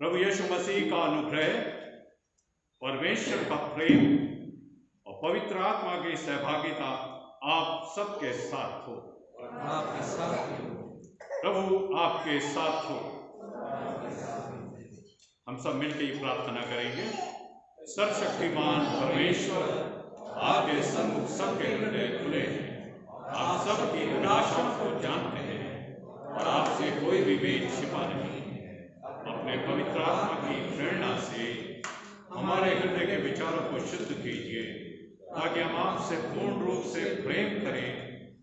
प्रभु यीशु मसीह का अनुग्रह, परमेश्वर का प्रेम और पवित्र आत्मा की सहभागिता आप सबके साथ हो। प्रभु आपके साथ हो। हम सब मिलकर ये प्रार्थना करेंगे। सर्वशक्तिमान परमेश्वर, आपके सम्मुख सबके हृदय खुले हैं। आप सबकी अभिलाषाओं को जानते हैं और आपसे कोई भी भेद छिपा नहीं। अपने पवित्र आत्मा की प्रेरणा से हमारे हृदय के विचारों को शुद्ध कीजिए, ताकि हम आपसे पूर्ण रूप से प्रेम करें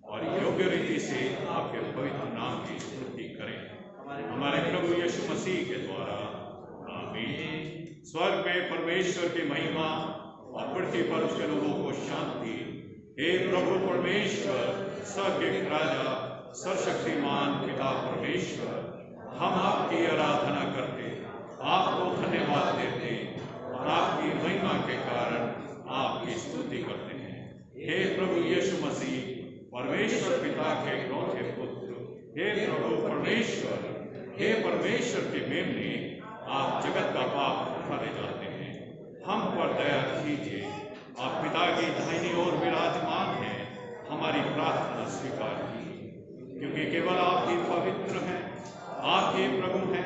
और योग्य रीति से आपके पवित्र नाम की स्तुति करें। हमारे प्रभु यीशु मसीह के द्वारा, आमीन। स्वर्ग में परमेश्वर की महिमा और पृथ्वी पर उसके लोगों को शांति। हे प्रभु परमेश्वर, सर्वज्ञ राजा, सर्वशक्तिमान पिता परमेश्वर, हम आपकी आराधना करते, आपको धन्यवाद देते और आपकी महिमा के कारण आपकी स्तुति करते हैं। हे प्रभु यीशु मसीह, परमेश्वर पिता के इकलौते पुत्र, हे प्रभु परमेश्वर, हे परमेश्वर के मेमने, आप जगत का पाप उठा ले जाते हैं। हम पर दया कीजिए, आप पिता की दाहिनी ओर विराजमान हैं, हमारी प्रार्थना स्वीकार कीजिए, क्योंकि केवल आप ही पवित्र हैं, आप ही प्रभु हैं,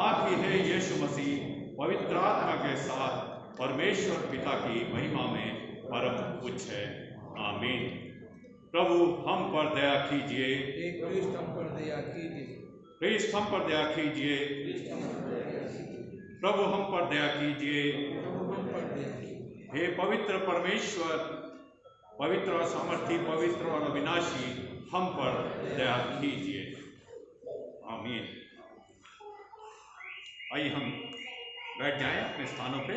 आप ही है यीशु मसीह पवित्र आत्मा के साथ परमेश्वर पिता की महिमा में परम उच्च है। आमीन। प्रभु हम पर दया कीजिए, क्रिस्त हम पर दया कीजिए, क्रिस्त हम पर दया कीजिए, प्रभु हम पर दया कीजिए। हे पवित्र परमेश्वर, पवित्र और सामर्थी, पवित्र और अविनाशी, हम पर दया कीजिए। आमीन। आइए हम बैठ जाएं अपने स्थानों पे,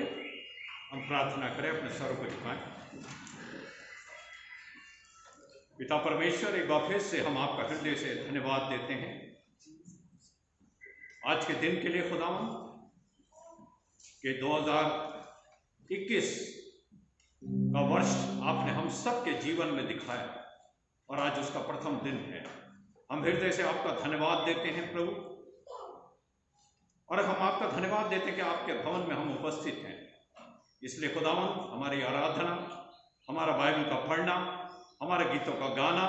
हम प्रार्थना करें, अपने सरों को झुकाएं। पिता परमेश्वर, एक बार फिर से हम आपका हृदय से धन्यवाद देते हैं आज के दिन के लिए खुदावन, कि 2021 का वर्ष आपने हम सब के जीवन में दिखाया और आज उसका प्रथम दिन है। हम हृदय से आपका धन्यवाद देते हैं प्रभु, और हम आपका धन्यवाद देते हैं कि आपके भवन में हम उपस्थित हैं। इसलिए खुदावन, हमारी आराधना, हमारा बाइबल का पढ़ना, हमारे गीतों का गाना,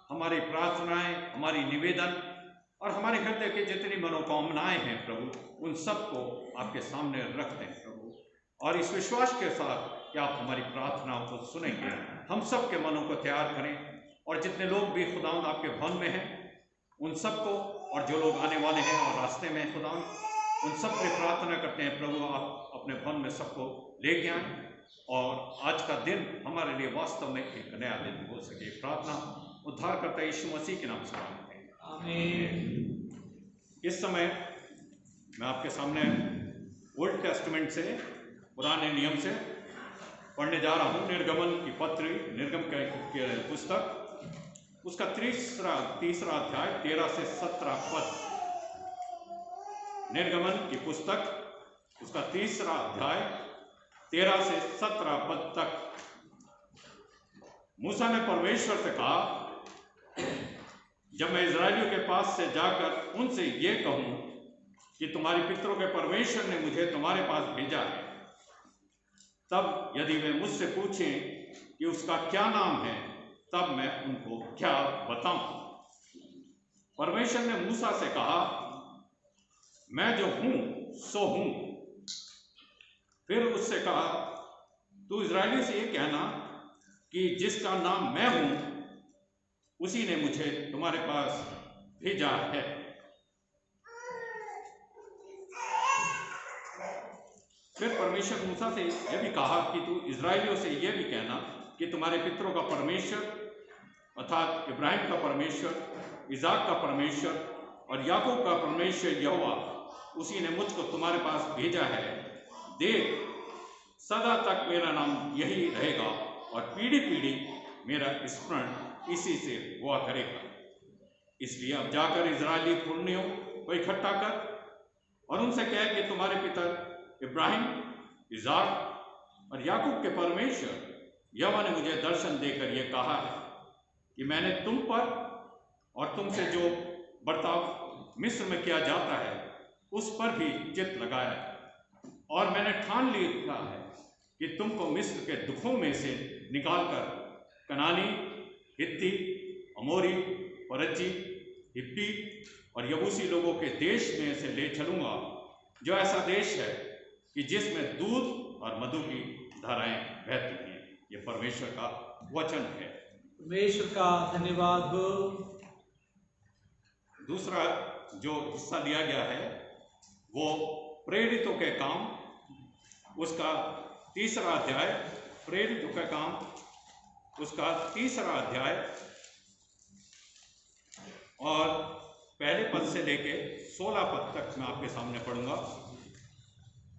हमारी प्रार्थनाएं, हमारी निवेदन और हमारे हृदय की जितनी मनोकामनाएं हैं प्रभु, उन सबको आपके सामने रखते हैं प्रभु, और इस विश्वास के साथ कि आप हमारी प्रार्थनाओं को सुनेंगे। हम सब के मनों को तैयार करें, और जितने लोग भी खुदावंद आपके भवन में हैं उन सबको, और जो लोग आने वाले हैं और रास्ते में खुदावंद, उन सब की प्रार्थना करते हैं प्रभु, आप अपने भवन में सबको लेके आएं और आज का दिन हमारे लिए वास्तव में एक नया दिन हो सके। प्रार्थना उद्धारकर्ता यीशु मसीह के नाम से मांगते हैं, आमीन। इस समय मैं आपके सामने ओल्ड टेस्टामेंट से, पुराने नियम से पढ़ने जा रहा हूँ निर्गमन की पत्री, निर्गम के पुस्तक, उसका तीसरा अध्याय 13 से 17 पद। निर्गमन की पुस्तक उसका तीसरा अध्याय 13 से 17 पद तक। मूसा ने परमेश्वर से कहा, जब मैं इजरायलियों के पास से जाकर उनसे ये कहूं कि तुम्हारे पितरों के परमेश्वर ने मुझे तुम्हारे पास भेजा है, तब यदि वे मुझसे पूछें कि उसका क्या नाम है, तब मैं उनको क्या बताऊं। परमेश्वर ने मूसा से कहा, मैं जो हूं सो हूं। फिर उससे कहा, तू इजरायली से ये कहना कि जिसका नाम मैं हूं उसी ने मुझे तुम्हारे पास भेजा है। फिर परमेश्वर मूसा से यह भी कहा कि तू इजरायलियों से यह भी कहना कि तुम्हारे पितरों का परमेश्वर अर्थात इब्राहिम का परमेश्वर, इजाक का परमेश्वर और याकूब का परमेश्वर यहोवा, उसी ने मुझको तुम्हारे पास भेजा है। देख, सदा तक मेरा नाम यही रहेगा और पीढ़ी पीढ़ी मेरा स्मरण इसी से हुआ करेगा। इसलिए अब जाकर इजरायली पुरनियों को इकट्ठा कर और उनसे कह कि तुम्हारे पिता इब्राहिम, इजाक और याकूब के परमेश्वर यहोवा ने मुझे दर्शन देकर यह कहा है कि मैंने तुम पर और तुमसे जो बर्ताव मिस्र में किया जाता है उस पर भी चित्त लगाया है, और मैंने ठान लिया है कि तुमको मिस्र के दुखों में से निकालकर कनानी, हित्ती, अमोरी, परज्जी, हिब्बी और यबूसी लोगों के देश में से ले चलूंगा, जो ऐसा देश है कि जिसमें दूध और मधु की धाराएं बहती हैं। ये परमेश्वर का वचन है। परमेश्वर का धन्यवाद हो। दूसरा जो हिस्सा दिया गया है वो प्रेरितों के काम, उसका तीसरा अध्याय, प्रेरितों का काम उसका तीसरा अध्याय और पहले पद से लेके 16 पद तक मैं आपके सामने पढ़ूंगा।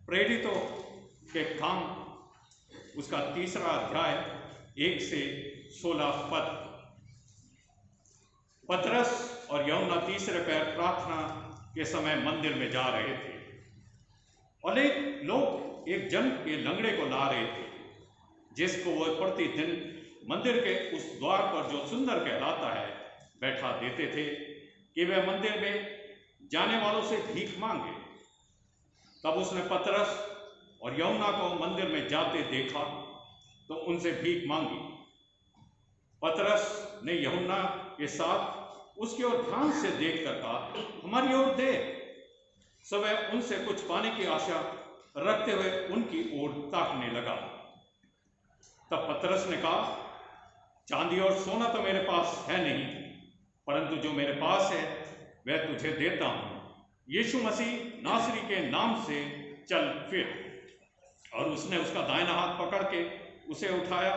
प्रेरितों के काम उसका तीसरा अध्याय 1 से 16 पद। पतरस और यूहन्ना तीसरे पैर प्रार्थना के समय मंदिर में जा रहे थे और एक लोग एक जन के लंगड़े को ला रहे थे, जिसको वो प्रतिदिन मंदिर के उस द्वार पर जो सुंदर कहलाता है बैठा देते थे कि वह मंदिर में जाने वालों से भीख मांगे। तब उसने पतरस और यूहन्ना को मंदिर में जाते देखा तो उनसे भीख मांगी। पतरस ने यूहन्ना के साथ उसकी ओर ध्यान से देखकर कहा, हमारी ओर दे। सो वह उनसे कुछ पाने की आशा रखते हुए उनकी ओर ताकने लगा। तब पतरस ने कहा, चांदी और सोना तो मेरे पास है नहीं, परंतु जो मेरे पास है वह तुझे देता हूं। यीशु मसीह नासरी के नाम से चल फिर। और उसने उसका दाहिना हाथ पकड़ के उसे उठाया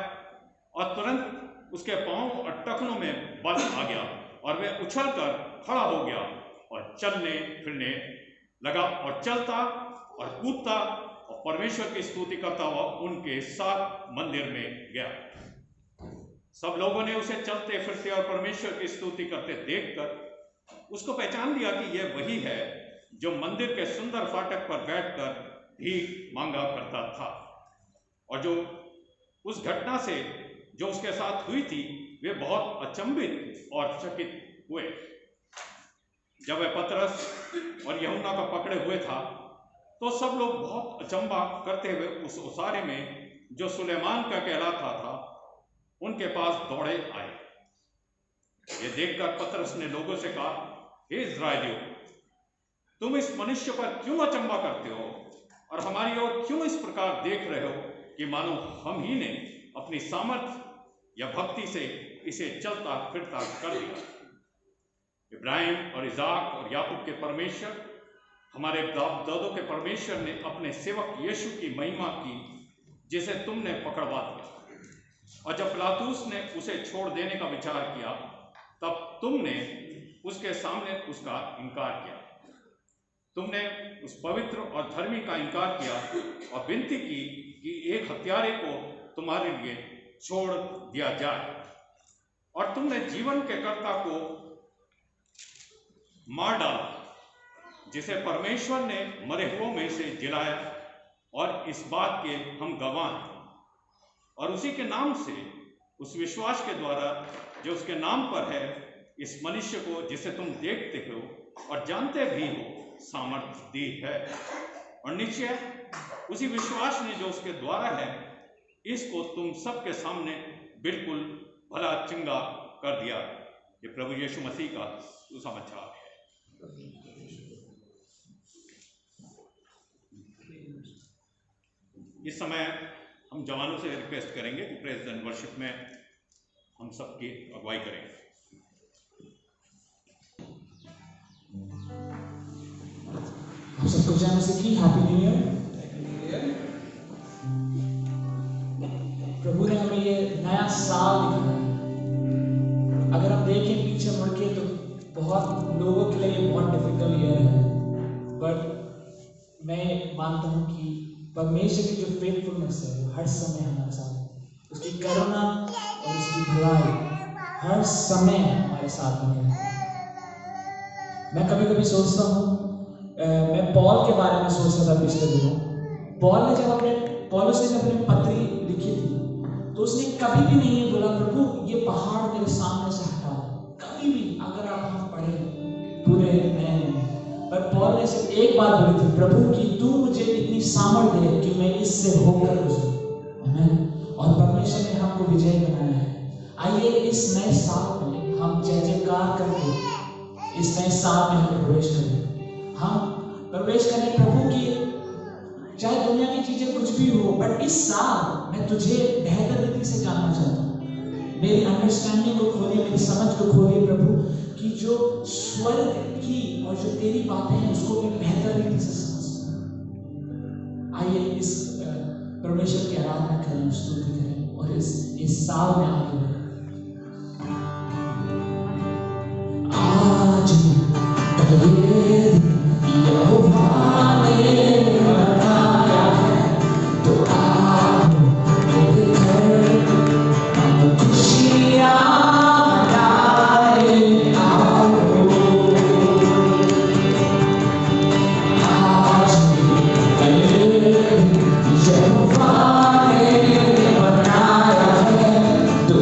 और तुरंत उसके पांव और टखनों में बल आ गया और वह उछलकर खड़ा हो गया और चलने फिरने लगा और चलता और कूदता और परमेश्वर की स्तुति करता हुआ उनके साथ मंदिर में गया। सब लोगों ने उसे चलते फिरते और परमेश्वर की स्तुति करते देखकर उसको पहचान लिया कि यह वही है जो मंदिर के सुंदर फाटक पर बैठकर भीख मांगा करता था। और जो उस घटना से जो उसके साथ हुई थी वे बहुत अचंभित और चकित हुए। जब वह पतरस और यूहन्ना को पकड़े हुए था तो सब लोग बहुत अचंभा करते हुए उस ओसारे में जो सुलेमान का कहलाता था उनके पास दौड़े आए। ये देखकर पतरस ने लोगों से कहा, हे इस्राएलियों, तुम इस मनुष्य पर क्यों अचंभा करते हो और हमारी ओर क्यों इस प्रकार देख रहे हो कि मानो हम ही ने अपनी सामर्थ्य या भक्ति से इसे चलता फिरता कर दिया। इब्राहिम और इजाक और याकूब के परमेश्वर, हमारे दादों के परमेश्वर ने अपने सेवक यीशु की महिमा की, जिसे तुमने पकड़वा दिया। और जब पिलातुस ने उसे छोड़ देने का विचार किया तब तुमने उसके सामने उसका इनकार किया। तुमने उस पवित्र और धर्मी का इनकार किया और विनती की कि एक हत्यारे को तुम्हारे लिए छोड़ दिया जाए। और तुमने जीवन के कर्ता को मार डाला, जिसे परमेश्वर ने मरे हुओं में से जिलाया, और इस बात के हम गवाह हैं। और उसी के नाम से, उस विश्वास के द्वारा जो उसके नाम पर है, इस मनुष्य को जिसे तुम देखते हो और जानते भी हो सामर्थ्य दी है। और निश्चय उसी विश्वास ने जो उसके द्वारा है, इसको तुम सबके सामने बिल्कुल भला चंगा कर दिया। ये प्रभु यीशु मसीह का सुसमाचार है। इस समय हम जवानों से रिक्वेस्ट करेंगे कि प्रेज एंड वर्शिप में हम सबकी अगुवाई करें। आप सबको जय मसीह की हैप्पी न्यू ईयर। प्रभु ने हमें ये नया साल दिखाया। अगर हम देखें पीछे मुड़ के तो बहुत लोगों के लिए ये बहुत डिफिकल्ट ईयर है, बट मैं मानता हूँ कि परमेश्वर की जो फेथफुलनेस है वो हर समय हमारे साथ है। उसकी करुणा और उसकी भलाई हर समय हमारे साथ में है। मैं कभी कभी सोचता हूँ, मैं पॉल के बारे में सोच रहा था पिछले दिनों। पौलुस ने जब अपनी पत्री लिखी थी तो उसने कभी भी नहीं ये बोला, प्रभु ये पहाड़ मेरे सामने से हटा दो। कभी भी अगर आप हम पढ़े पूरे नए में, पर पौल ने सिर्फ एक बात बोली थी, प्रभु कि तू मुझे इतनी सामर्थ दे कि मैं इससे होकर गुजरूं। आमीन। और परमेश्वर ने हमको विजय बनाया है। आइए इस नए साल में हम जय जयकार करके इस नए साल में हम प्रवेश करें। हम प्रवेश करें प्रभु की, चाहे दुनिया की चीजें कुछ भी हो, बट इस साल मैं तुझे बेहतर रीति से जानना चाहता हूँ। मेरी अंडरस्टैंडिंग को खोलिए, मेरी समझ को खोलिए प्रभु, कि जो स्वर्ग की और जो तेरी बातें हैं उसको मैं बेहतर रीति से समझ सकूं। आइए इस परमेश्वर की आराधना करें, स्तुति करें और इस साल में आगे बढ़ें। आज तो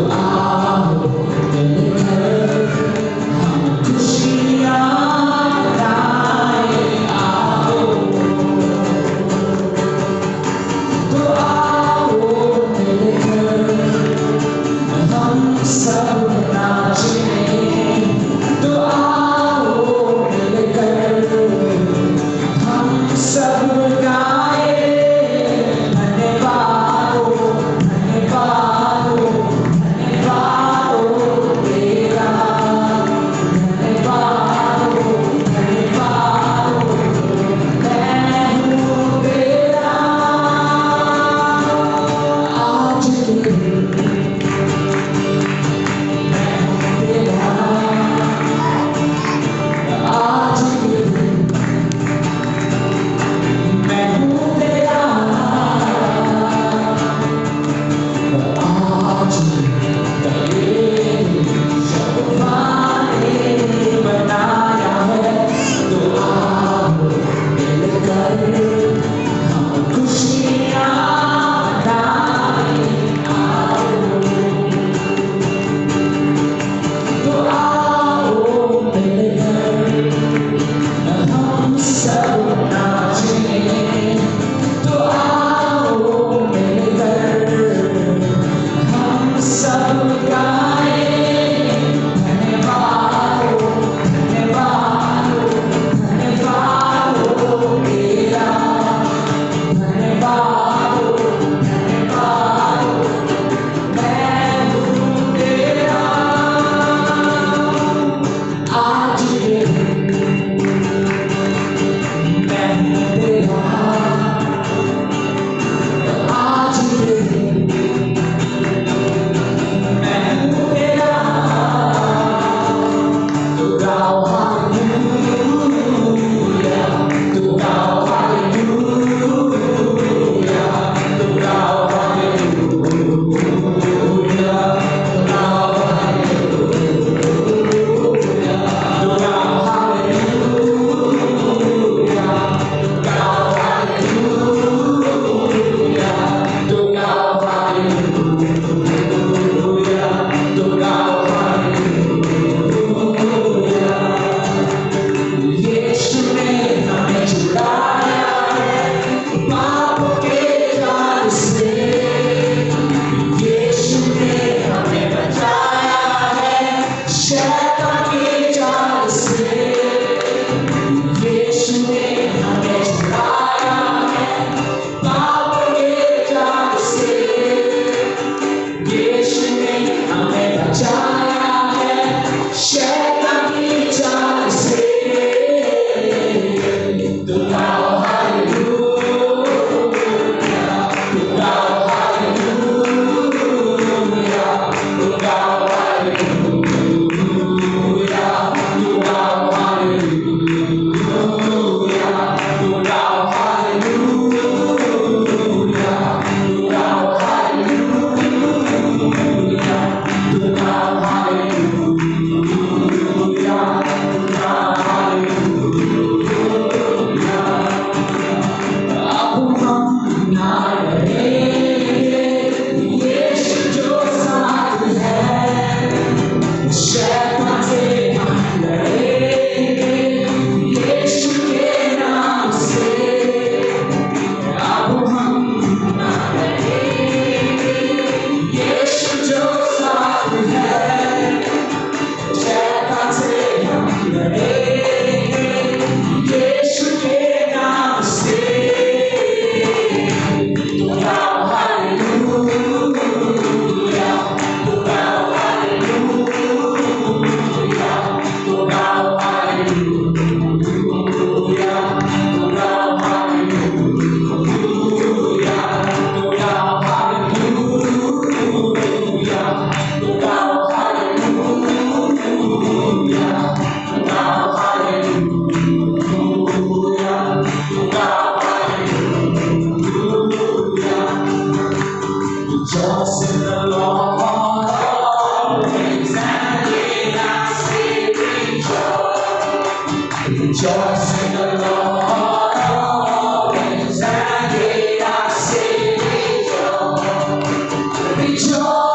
Rejoice in the Lord always, and in our spirit joy. Rejoice in the Lord always, and in our spirit joy. Rejoice.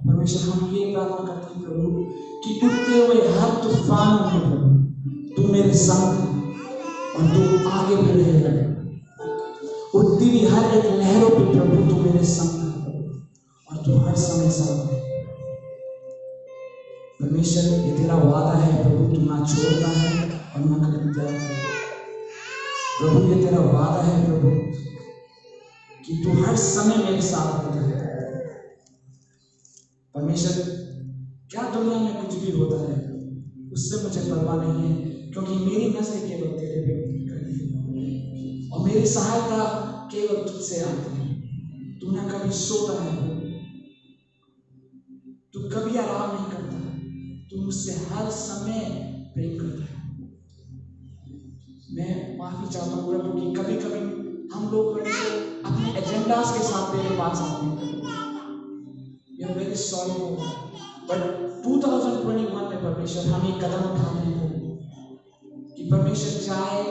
परमेश्वर हम ये प्रार्थना करते हैं प्रभु कि उठते हुए हर तूफान में प्रभु तू मेरे साथ है और तू आगे बढ़ रहे हैं। उठती हुई हर एक लहरों पे प्रभु तू मेरे संग है और तू हर समय साथ है। परमेश्वर ये तेरा वादा है प्रभु, तू ना छोड़ता है और ना कभी त्यागता है। प्रभु ये तेरा वादा है प्रभु कि तू हर समय मेरे साथ रहता है। परमेश्वर क्या दुनिया में कुछ भी होता है उससे मुझे परवाह नहीं है, क्योंकि मेरी नजरें केवल तेरे पे खड़ी है और मेरी सहायता केवल तुझसे आती है। तू ना कभी सोता है, तू कभी आराम नहीं करता, तू मुझसे हर समय प्रेम करता है। मैं माफी चाहता हूँ प्रभु कि कभी कभी हम लोग अपने एजेंडास के साथ तेरे पास आते हैं। We are very sorry for that. But 2021 में परमेश्वर हम एक कदम उठाते हैं कि परमेश्वर चाहे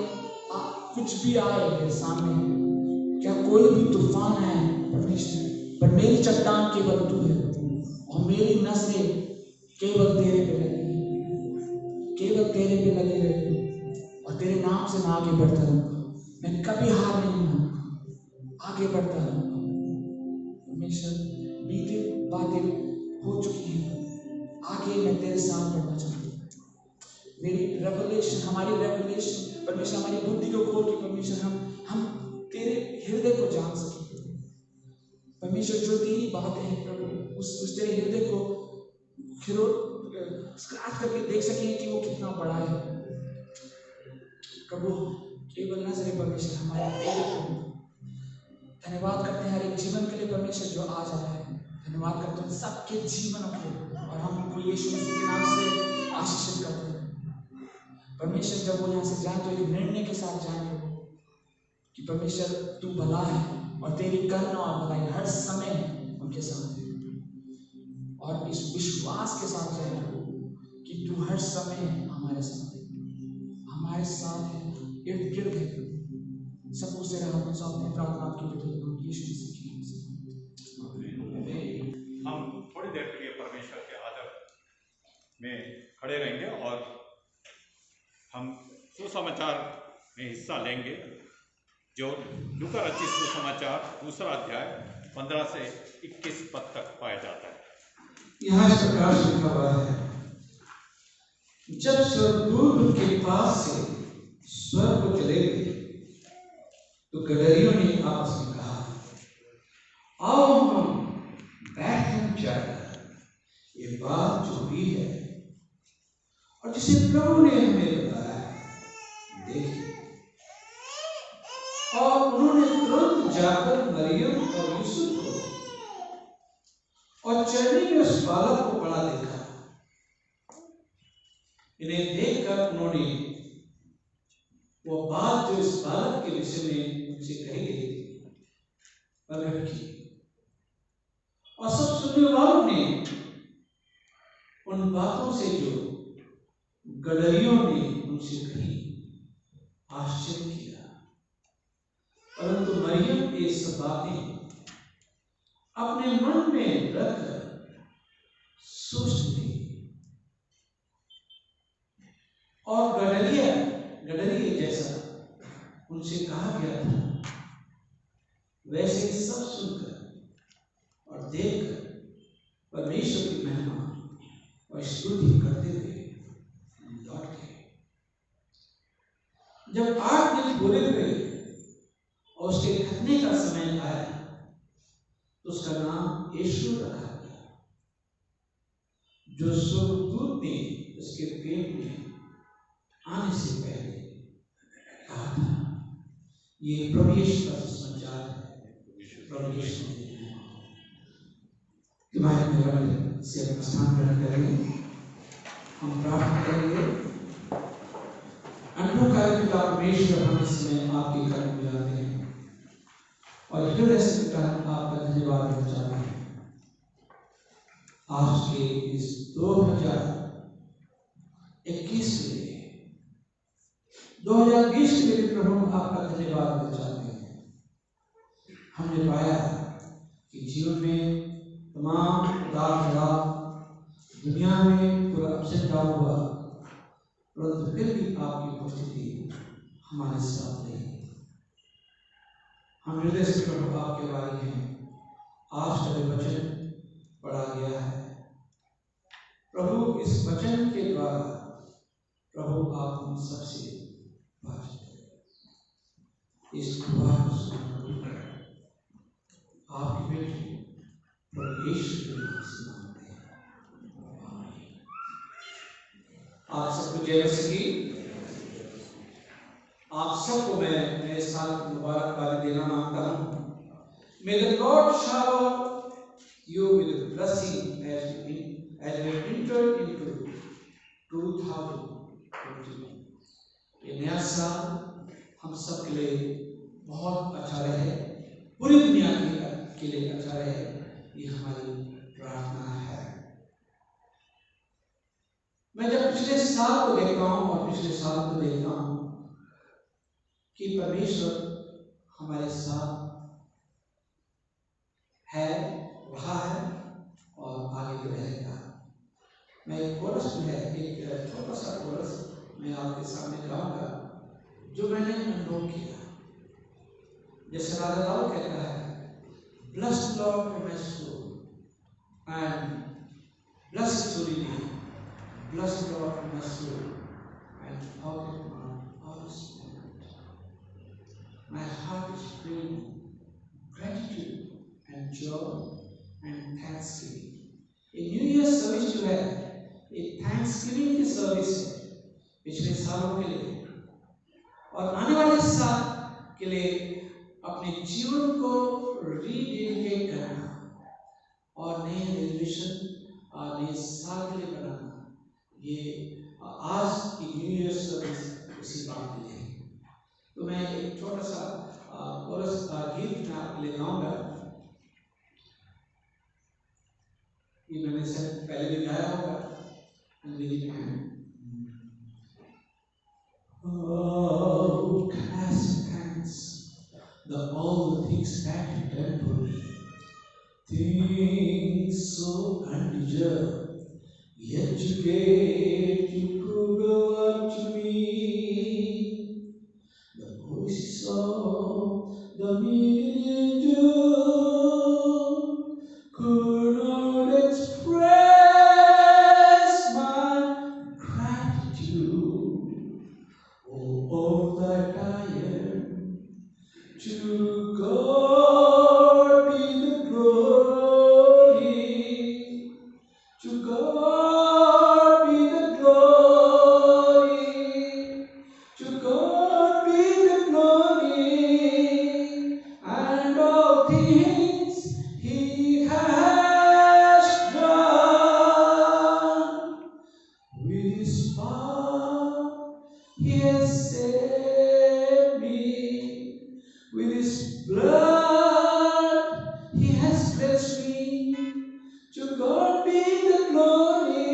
कुछ भी आए मेरे सामने, क्या कोई भी तूफान है परमेश्वर, पर मेरी चट्टान केवल तू है और मेरी नजरें केवल तेरे पे लगी है, केवल तेरे पे लगी रहेगी और तेरे नाम से मैं आगे बढ़ता रहूंगा। मैं कभी हार नहीं मानूंगा, आगे बढ़ता रहूंगा। परमेश्वर बीते बातें हो चुकी हैं, आगे मैं तेरे साथ बढ़ना चाहता हूँ। मेरी रेवलेशन, हमारी रेवलेशन परमेश्वर हमारी बुद्धि को खोल के परमेश्वर हम तेरे हृदय को जान सके। परमेश्वर जो तेरी बातें हैं प्रभु उस तेरे हृदय को खिलो स्क्रैच करके देख सके कि वो कितना बड़ा है। प्रभु केवल नजरें परमेश्वर हमारे तेरे प्रभु धन्यवाद करते हैं हर एक जीवन के लिए परमेश्वर जो आज आया है। धन्यवाद करते हैं सबके जीवनों के और हम उनको यीशु मसीह के नाम से आशीषित करते हैं। परमेश्वर जब वो यहाँ से जाए तो एक निर्णय के साथ जाए कि परमेश्वर तू भला है और तेरी करुणा और भलाई हर समय उनके साथ है, और इस विश्वास के साथ जाए कि तू हर समय हमारे साथ है, हमारे साथ है, इर्द गिर्द है। सब कुछ तेरे हाथ में सौंपते हैं। प्रार्थना आपके बेटे यीशु मसीह के नाम से। हम थोड़ी देर के लिए परमेश्वर के आदर में खड़े रहेंगे और हम सुसमाचार में हिस्सा लेंगे जो लूका रचित सुसमाचार 2 अध्याय 15 से 21 पद तक पाया जाता है। यहाँ इस प्रकार से लिखा हुआ है, जब स्वर्गदूत उनके पास से स्वर्ग को चले गए तो गदरियों ने आपस में कहा, आओ हम बैठकर जाकर ये बात जो हुई है और जिसे प्रभु ने हमें बताया देखिए। और उन्होंने तुरंत जाकर मरियम और यूसुफ को और चरनी में उस बालक को पड़ा देखा। इन्हें देखकर उन्होंने वो बात जो इस बालक के विषय में उनसे कही गई प्रकट की, और सब सुनने वालों ने उन बातों से जो गदरियों ने उनसे कही आश्चर्य किया। परंतु मरियम ये सब बातें अपने मन में रखकर सोचती थी, और गडरिये जैसा उनसे कहा गया था वैसे ही सब सुनकर और देखकर परमेश्वर की महिमा और स्तुति करते हुए लौट गए। जब 8 दिन पूरे हुए और उसके खतने का समय आया तो उसका नाम यीशु रखा गया, जो स्वर्गदूत ने उसके पेट में आने से पहले कहा था। ये प्रभु यीशु का सुसमाचार है। प्रभु यीशु तुम्हारे मेहरबानी से अपना स्थान ग्रहण करेंगे। हम प्रार्थना करेंगे। अनुभव कार्य पिता परमेश्वर, हम इस समय आपके कर्म में आते हैं और हृदय से पिता आपका धन्यवाद देना चाहते हैं। आज के इस 2020 के लिए प्रभु आपका धन्यवाद देना चाहते हैं। हमने पाया कि जीवन में तमाम उतार चढ़ाव दुनिया में पूरा अपसेट डाउन हुआ, परंतु फिर भी आपकी उपस्थिति हमारे साथ रही। हम हृदय से प्रभु आपके बारे हैं। आज का जो वचन पढ़ा गया है प्रभु, इस वचन के द्वारा प्रभु आप हम सबसे बात करें। इस दुआ को सुनकर आपकी बेटी प्रभु यीशु के नाम से मांगते हैं, आमीन। आप सबको जय मसीह। आप सबको मैं नए साल की मुबारकबादी देना मांगता हूँ। May the Lord shower you with blessing as we enter into 2021। ये नया साल हम सब के लिए बहुत अच्छा रहे, पूरी दुनिया के लिए अच्छा रहे, ये हमारी प्रार्थना है। मैं जब पिछले साल को देखता हूँ और पिछले साल को देखता हूँ कि परमेश्वर हमारे साथ है, रहा है और आगे भी रहेगा। मैं एक कोरस में है, एक छोटा सा कोरस मैं आपके सामने गाऊंगा जो मैंने अनुभव किया। जैसे राजा दाऊद कहता है, bless the Lord for my soul and bless his holy name, bless the Lord for my soul and forget not all his benefits. My heart is filled with gratitude and joy and thanksgiving। A New Year service जो है एक Thanksgiving की service है पिछले सालों के लिए और आने वाले साल के लिए अपने जीवन को रीडेडिकेट करना और नए रेजोल्यूशन और नए साल के लिए बनाना। ये आज की न्यू ईयर सर्विस उसी बात के लिए है। तो मैं एक छोटा सा कोरस गीत मैं आपके लिए गाऊंगा। ये मैंने शायद पहले भी गाया होगा अंग्रेजी में। Oh, cast thanks the all the things that you done for me, things so undeserved, yet you gave to prove up to me. The voices of the million angels could not express my gratitude. Oh, all that I am, to God be the glory, to God be the glory, to God be the glory, and all things He has done. With His power He has saved me, with His blood He has blessed me. To God be the glory,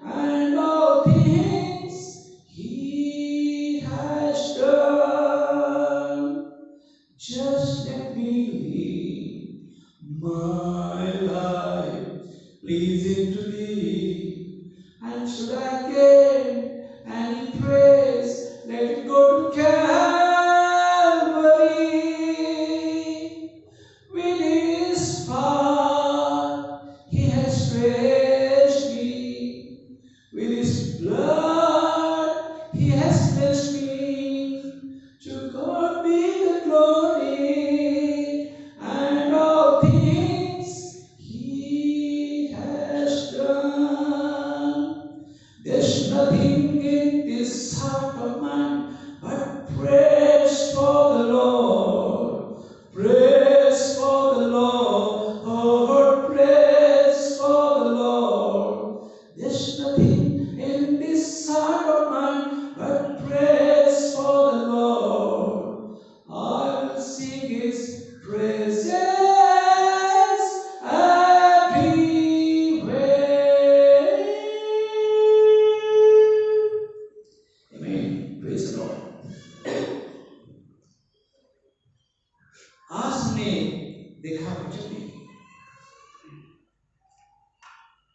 and all things He has done. Just let me live my life pleasing to Thee, and should I gain any praise, let it go to Calvary. With His power He has raised me, with His blood He has blessed me. To God be the glory, and all things He has done.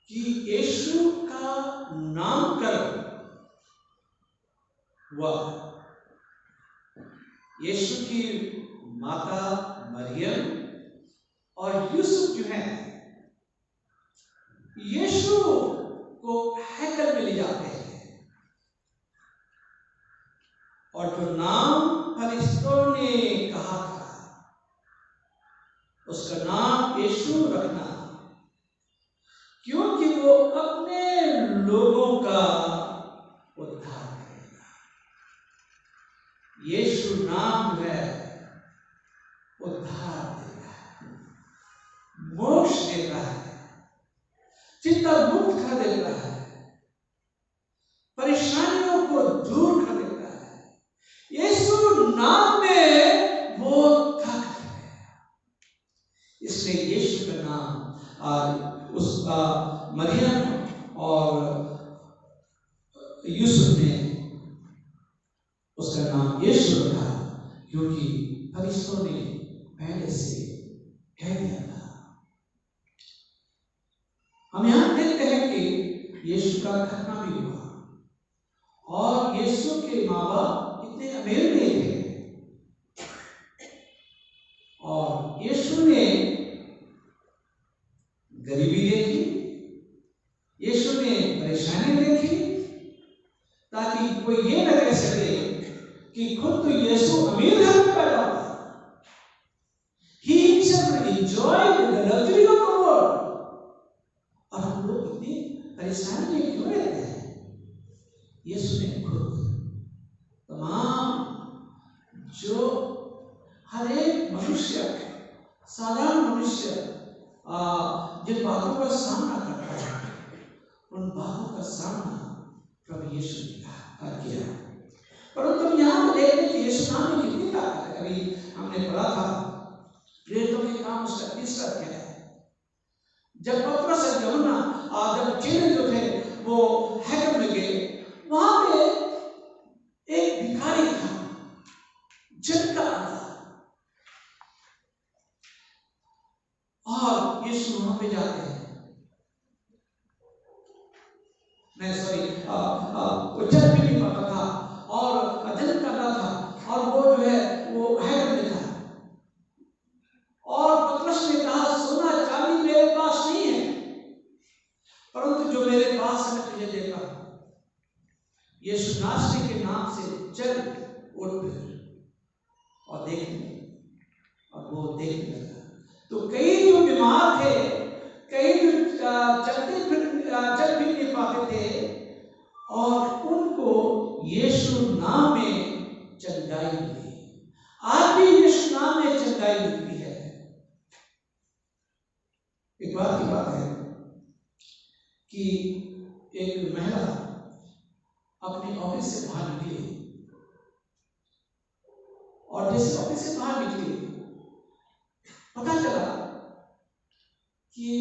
कि यीशु का नामकरण हुआ। यीशु की माता मरियम और यूसुफ जो है यीशु को हैकल में ले जाते हैं और जो नाम फरिश्तों ने कहा था उसका नाम यीशु रखना, क्योंकि वो अपने लोगों का उद्धार करेगा। यीशु नाम है उद्धार देता है, मोक्ष देता है, चिंता मुक्त कर देता है, परेशानियों को दूर कर देता है। यीशु नाम में वो ताकत है। इसलिए यीशु का नाम उसका मरियम और यूसुफ ने उसका नाम यीशु रखा, क्योंकि फरिश्तों ने पहले से कह दिया था। हम यहां देखते हैं कि यीशु का खतना भी हुआ और यीशु के माँ बाप इतने अमीर नहीं थे और यीशु ने गरीबी देखी, यीशु ने परेशानी देखी, ताकि कोई ये न कह सके कि खुद तो यीशु अमीर घर में पैदा हुआ। He himself enjoyed the luxury of the world। और हम लोग इतनी परेशानी में क्यों रहते हैं? यीशु ने खुद तमाम जो हर एक मनुष्य, साधारण मनुष्य जिन बातों का सामना करता है, उन बातों का सामना प्रभु यीशु ने किया। परंतु हम यहाँ पर देखते हैं कि यीशु नाम में कितनी ताकत है। अभी हमने पढ़ा था प्रेरितों के काम उसका 30वां अध्याय है। जब पतरस और यूहन्ना जब चेले जो थे वो हैकल में गए, वहां पे एक भिखारी था, जिनका था, और यीशु वहां पे जाते हैं, वो जल भी नहीं पाता था और अजन कर रहा था और वो जो है वो हैकल में था। और पतरस ने कहा, सोना चांदी मेरे पास नहीं है, परंतु जो मेरे पास है मैं तुझे देता हूं। यीशु नासरी के नाम से चल, उठ और देखने, और वो देखने लगा। तो कई जो बीमार थे, कई जो चल भी नहीं पाते थे, और उनको यीशु नाम में चंगाई मिली। आज भी यीशु नाम में चंगाई मिलती है। एक बार की बात है कि एक महिला अपने ऑफिस से बाहर निकली, और जैसे ऑफिस से बाहर निकली पता चला कि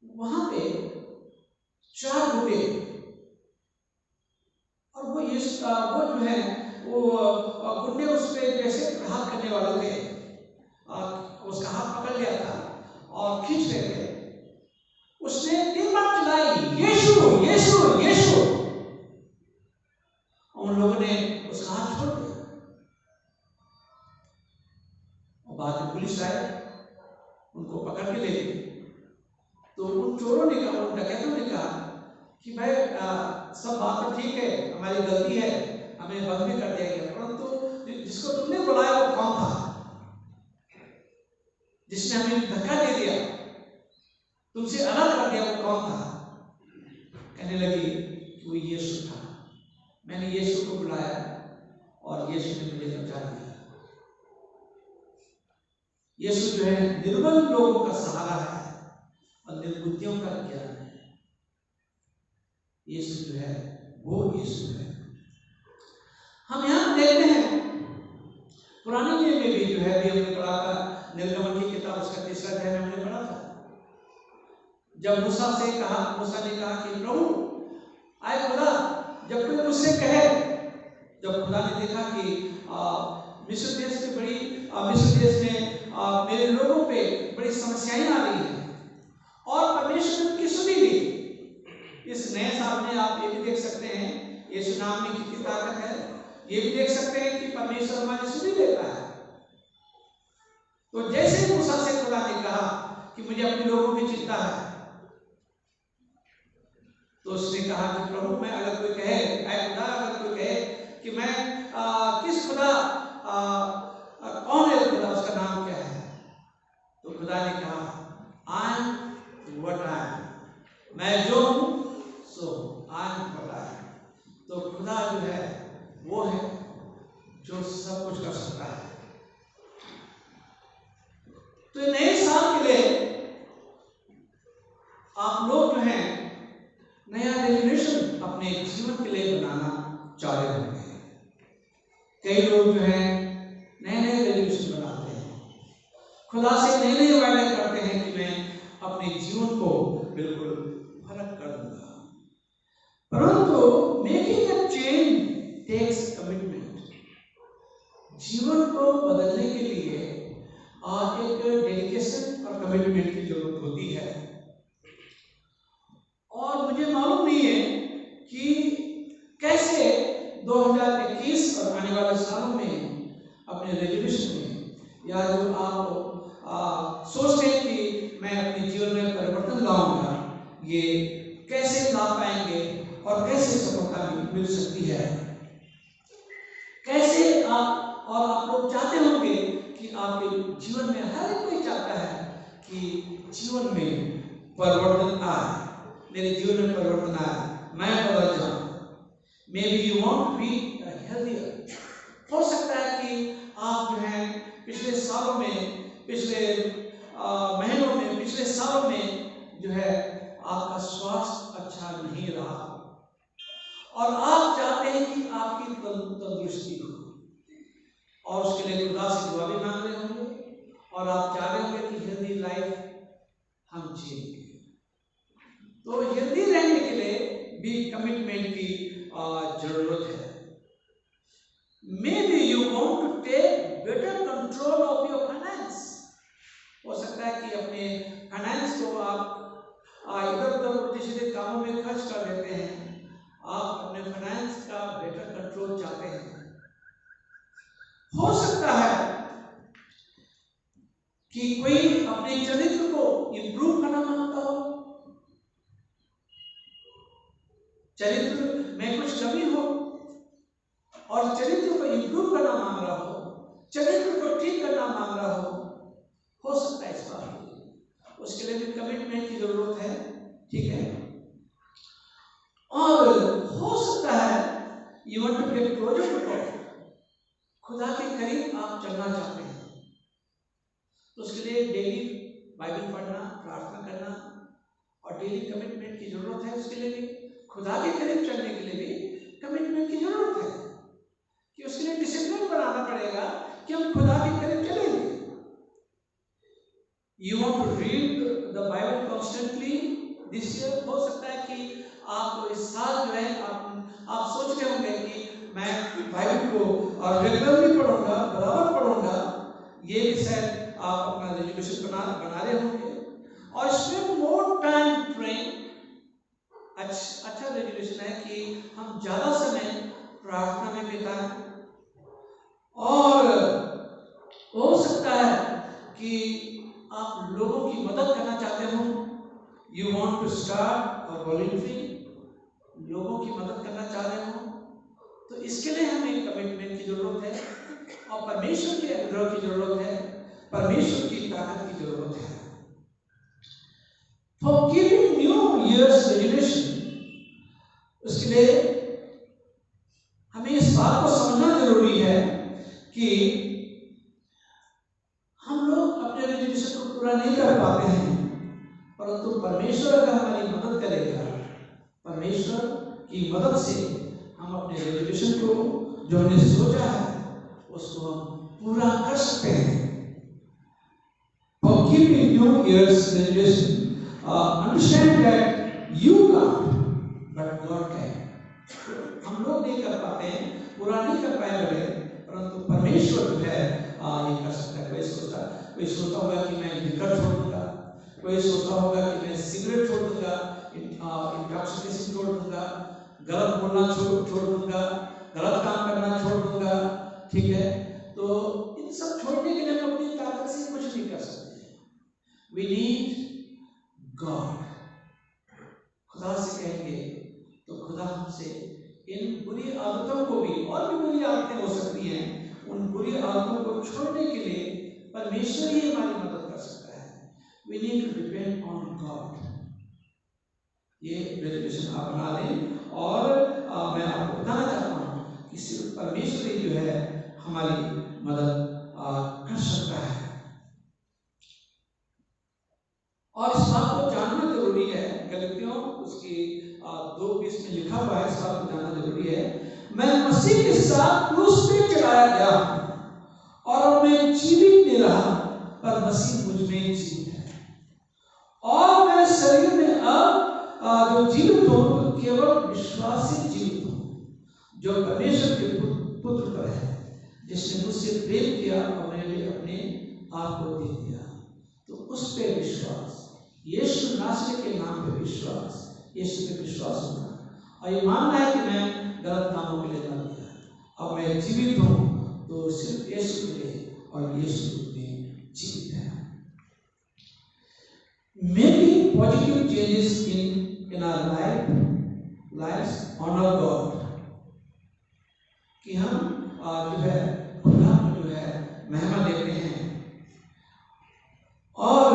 वहां पे 4 गुंडे, और वो जो है वो गुंडे उस पे जैसे प्रहार करने वाले थे, उसका हाथ पकड़ लिया था और खींच रहे थे। उसने 3 बार चिल्लाई, यीशु यीशु यीशु। उन लोगों ने उसका हाथ छोड़ दिया और बाद में पुलिस आई, उनको पकड़ के ले गई। तो उन चोरों ने कहा, उन डकैतों ने कहा कि भाई सब बात तो ठीक है, हमारी गलती है, हमें बंद भी कर दिया गया, परंतु जिसको तुमने बुलाया वो कौन था? जिसने हमें धक्का दे दिया, तुमसे अलग कर दिया, वो कौन था? कहने लगी कि वो यीशु था। मैंने यीशु को बुलाया और यीशु ने मुझे बचा दिया। यीशु जो है निर्बल लोगों का सहारा है और निर्बुद्धियों का ज्ञान है। यीशु जो है वो यीशु है। हम यहाँ देखते हैं पुराने नियम में भी जो है, भी हमने पढ़ा था, निर्गमन की किताब उसका 3वां अध्याय में हमने पढ़ा था। जब मूसा ने कहा कि प्रभु आए खुदा, जब कोई मुझसे कहे, जब खुदा ने देखा कि मिस्र देश में मेरे लोगों पे बड़ी समस्याएं आ रही हैं और परमेश्वर यीशु नाम में कितनी ताकत है। ये भी देख सकते हैं कि परमेश्वर हमारी सुनी लेता है। तो जैसे मूसा से खुदा ने कहा कि मुझे अपने लोगों की चिंता है, तो उसने कहा कि प्रभु मैं अगर कोई कहे, खुदा अगर कोई कहे कि मैं किस खुदा कौन है खुदा, उसका नाम क्या है, तो खुदा ने कहा I am what I am, मैं जो हूं so I am what I am. तो खुदा जो है वो है जो सब कुछ कर सकता है। तो नए साल के लिए आप लोग जो हैं नया रेजोल्यूशन अपने जीवन के लिए बनाना चाह रहे होंगे। कई लोग जो हैं नए नए रेजोल्यूशन बनाते हैं, खुदा से नए नए वायदे करते हैं कि मैं अपने जीवन को बिल्कुल फर्क कर दूंगा। परंतु making a change takes commitment. जीवन को बदलने के लिए एक डेडिकेशन और कमिटमेंट की जरूरत होती है। और मुझे मालूम नहीं है कि कैसे 2021 और आने वाले सालों में अपने रेजोल्यूशन में या जो आप सोचते हैं कि मैं अपने जीवन में परिवर्तन लाऊंगा, ये कैसे ला पाएंगे और कैसे सफलता मिल सकती है। कैसे आप लोग चाहते होंगे कि आपके जीवन में, हर कोई चाहता है कि जीवन में परिवर्तन आए, मेरे जीवन में परिवर्तन आए, मैं बदल जाऊं। Maybe you want to be healthier. हो सकता है कि आप जो है पिछले सालों में, पिछले महीनों में, पिछले सालों में जो है आपका स्वास्थ्य अच्छा नहीं रहा और आप चाहते हैं कि आपकी तंदुरुस्ती हो, और उसके लिए खुदा से दुआ भी मांग रहे होंगे और आप चाह रहे होंगे कि हेल्दी लाइफ हम जिएंगे। तो हेल्दी रहने के लिए भी कमिटमेंट की जरूरत है। Maybe you want to take better control of your finance. हो सकता है कि अपने फाइनेंस को आप इधर उधर उल्टे सीधे कामों में खर्च कर देते हैं। आप अपने फाइनेंस का बेटर कंट्रोल चाहते हैं। हो सकता है कि कोई अपने चरित्र को इंप्रूव करना मांगता हो, चरित्र में कुछ कमी हो और चरित्र को इंप्रूव करना मांग रहा हो, चरित्र को ठीक करना मांग रहा हो सकता है इस बात। उसके लिए भी कमिटमेंट की जरूरत है, ठीक है। और हो सकता है you want to get closer to God, खुदा के करीब आप चलना चाहते हैं, तो उसके लिए डेली बाइबल पढ़ना, प्रार्थना करना और डेली कमिटमेंट की जरूरत है। उसके लिए भी खुदा के करीब चलने के लिए भी कमिटमेंट की जरूरत है कि उसके लिए डिसिप्लिन बनाना पड़ेगा कि हम खुदा के करीब चलेंगे। You want to read the Bible constantly this year. हो सकता है कि आप इस साल जो है आप सोच रहे होंगे कि मैं बाइबल को और रेगुलरली पढ़ूंगा, बराबर पढ़ूंगा। ये भी शायद आप अपना रेजोल्यूशन बना रहे होंगे और स्पेंड मोर टाइम प्रेइंग। अच्छा रेजोल्यूशन है कि हम ज्यादा समय प्रार्थना में बिताएं। और हो सकता है कि आप लोगों की मदद करना चाहते हो, you want to start a voluntary, लोगों की मदद करना चाह रहे हो, तो इसके लिए हमें कमिटमेंट की जरूरत है और परमेश्वर के अनुग्रह की जरूरत है, परमेश्वर की ताकत की जरूरत है। For keeping new years resolution, उसके लिए हमें इस बात को समझना जरूरी है कि हम लोग अपने रेजोल्यूशन को पूरा नहीं कर पाते हैं, परंतु परमेश्वर अगर हमारी मदद करेगा, परमेश्वर की मदद से हम अपने रेजोल्यूशन को जो हमने सोचा है उसको हम पूरा कर सकते हैं। For keeping New Year's resolution, understand that you can't, but God can. हम लोग नहीं कर पाते हैं, पूरा नहीं कर पाएंगे, परंतु परमेश्वर जो है ये कर सकता है। कोई सोचता होगा कि मैं लिकर छोड़ दूंगा, कोई सोचता होगा कि मैं सिगरेट छोड़ दूंगा, इंटॉक्सिकेशन छोड़ दूंगा, गलत बोलना छोड़ दूंगा, गलत काम करना छोड़ दूंगा, ठीक है। तो इन सब छोड़ने के लिए हम अपनी ताकत से कुछ नहीं कर सकते। We need God. खुदा से कहेंगे तो खुदा हमसे इन बुरी आदतों को भी, और भी बुरी आदतें हो सकती हैं, उन बुरी आदतों को छोड़ने के लिए परमेश्वर ही हमारी मदद कर सकता है। We need to depend on God. ये रेजोल्यूशन आप बना लें। और मैं आपको बताना चाहता हूँ कि सिर्फ परमेश्वर ही जो है हमारी मदद कर सकता है। और इस बात को जानना जरूरी है। गलतियों उसकी 2:20 में लिखा हुआ है, इस बात को जानना जरूरी है। मैं मसीह के साथ क्रूस पे चढ़ाया गया और मैं जीवित नहीं रहा, पर मसीह मुझ में जीवित है। और मैं शरीर में अब जो जीवित हूं तो केवल विश्वास से जीवित हूं, जो परमेश्वर के पुत्र पर है, जिसने मुझसे प्रेम किया और मेरे लिए अपने आप को दे दिया। तो उस पे विश्वास, यीशु नासरी के नाम पे विश्वास, यीशु पे विश्वास होना और ये मानना है कि मैं गलत कामों के लिए मर गया, अब मैं जीवित हूं तो सिर्फ यीशु के लिए, और यीशु में जीवित है। Many positive changes in our lives honor God। कि हम जो है खुदा को जो है महिमा देते हैं, और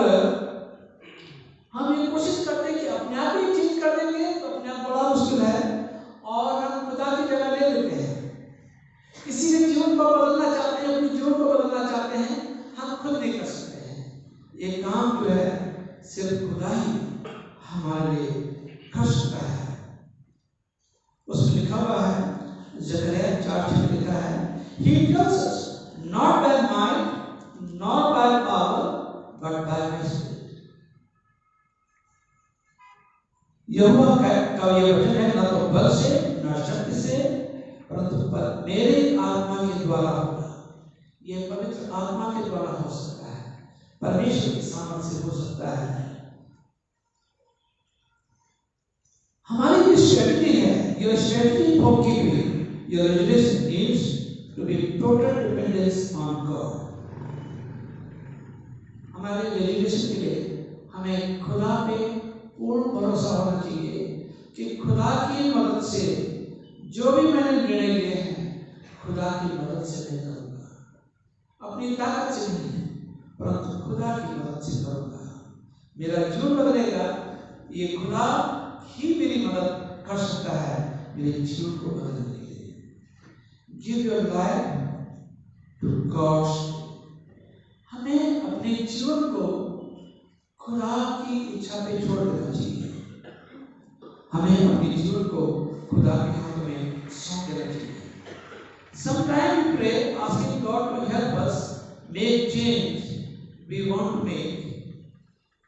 हम ये कोशिश करते हैं कि अपने आप ही चेंज कर देंगे तो अपने आप बड़ा मुश्किल है, और हम खुदा की जगह ले लेते हैं। किसी के जीवन को बदलना चाहते हैं, अपने जीवन को बदलना चाहते हैं, हम खुद नहीं कर सकते हैं। ये काम जो है सिर्फ खुदा ही हमारे लिए कर सकता है। उसमें लिखा हुआ है, ज़करिया 4:6 लिखा है, He tells us not by might nor by power but by my spirit। यहोवा का ये वचन है, न तो बल से न शक्ति से, परंतु मेरे आत्मा के द्वारा होगा। ये पवित्र आत्मा के द्वारा हो सकता है, परमेश्वर की सामर्थ से हो सकता है। हमारी जो स्ट्रेटजी है, your strategy for keeping your relation needs to be total dependence on God। हमारे रिलेशन के लिए हमें खुदा पे पूर्ण भरोसा होना चाहिए कि खुदा की मदद से जो भी मैंने निर्णय लिए हैं, खुदा की मदद से मैं करूँगा। अपनी ताकत से नहीं, परंतु खुदा की मदद से करूँगा। मेरा जीवन बदलेगा, ये खुदा ही मेरी मदद कर सकता है मेरे जीवन को बदलने के लिए। Give your life to God। हमें अपने जीवन को खुदा की इच्छा पे छोड़ देना चाहिए। हमें अपने जीवन को खुदा के हाथ में सौंप देना चाहिए। Sometimes we pray asking God to help us make change we want to make.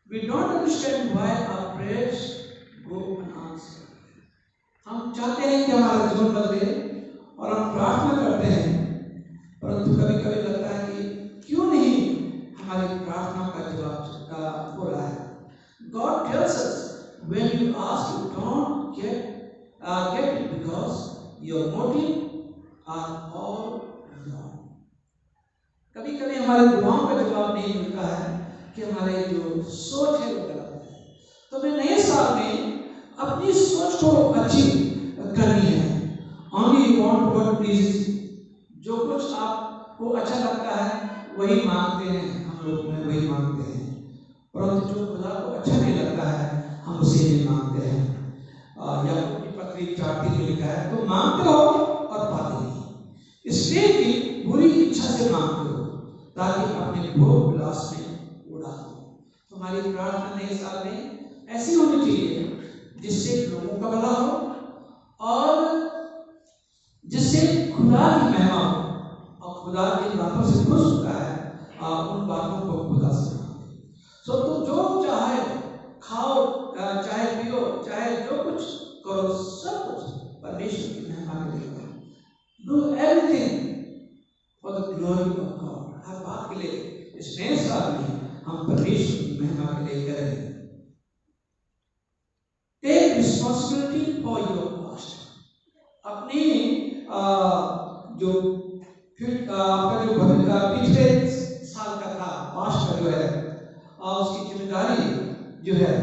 We don't understand why our prayers go unanswered। हम चाहते हैं कि हमारा जीवन बदले और हम प्रार्थना करते हैं, परंतु कभी कभी लगता है कि क्यों नहीं हमारी प्रार्थना का जवाब हो रहा है। God tells us when you ask you don't get it because your motive are all wrong। कभी कभी हमारे दुआओं का जवाब नहीं मिलता है कि हमारे जो सोच है वो गलत है। तो मैं नए साल में अपनी सोच को अच्छी करनी है। Only you want what pleases you। जो कुछ आपको अच्छा लगता है वही मांगते हैं, हम लोग में वही मांगते हैं, परंतु जो खुदा को अच्छा नहीं लगता है हम उसे नहीं मांगते हैं। याकूब की पत्री 4:3 में लिखा है, तो मांगते हो और पाते नहीं, इसलिए कि बुरी इच्छा से मांगते हो ताकि अपने भोग विलास में उड़ा दो। तुम्हारी प्रार्थना नए साल में ऐसी होनी चाहिए जिससे लोगों का भला हो और जिससे खुदा की महिमा हो, और खुदा की बातों से खुश होता है, उन बातों को खुदा से मांगे। सो तुम जो चाहे खाओ, चाहे पियो, चाहे जो कुछ करो, सब कुछ परमेश्वर की महिमा के लिए करो। Do everything for the glory of God. हर बात के लिए इस नए साल में हम परमेश्वर की महिमा के लिए करें। Take responsibility for your past. जो आपका जो पिछले साल का था, पास्ट का जो है उसकी जिम्मेदारी जो है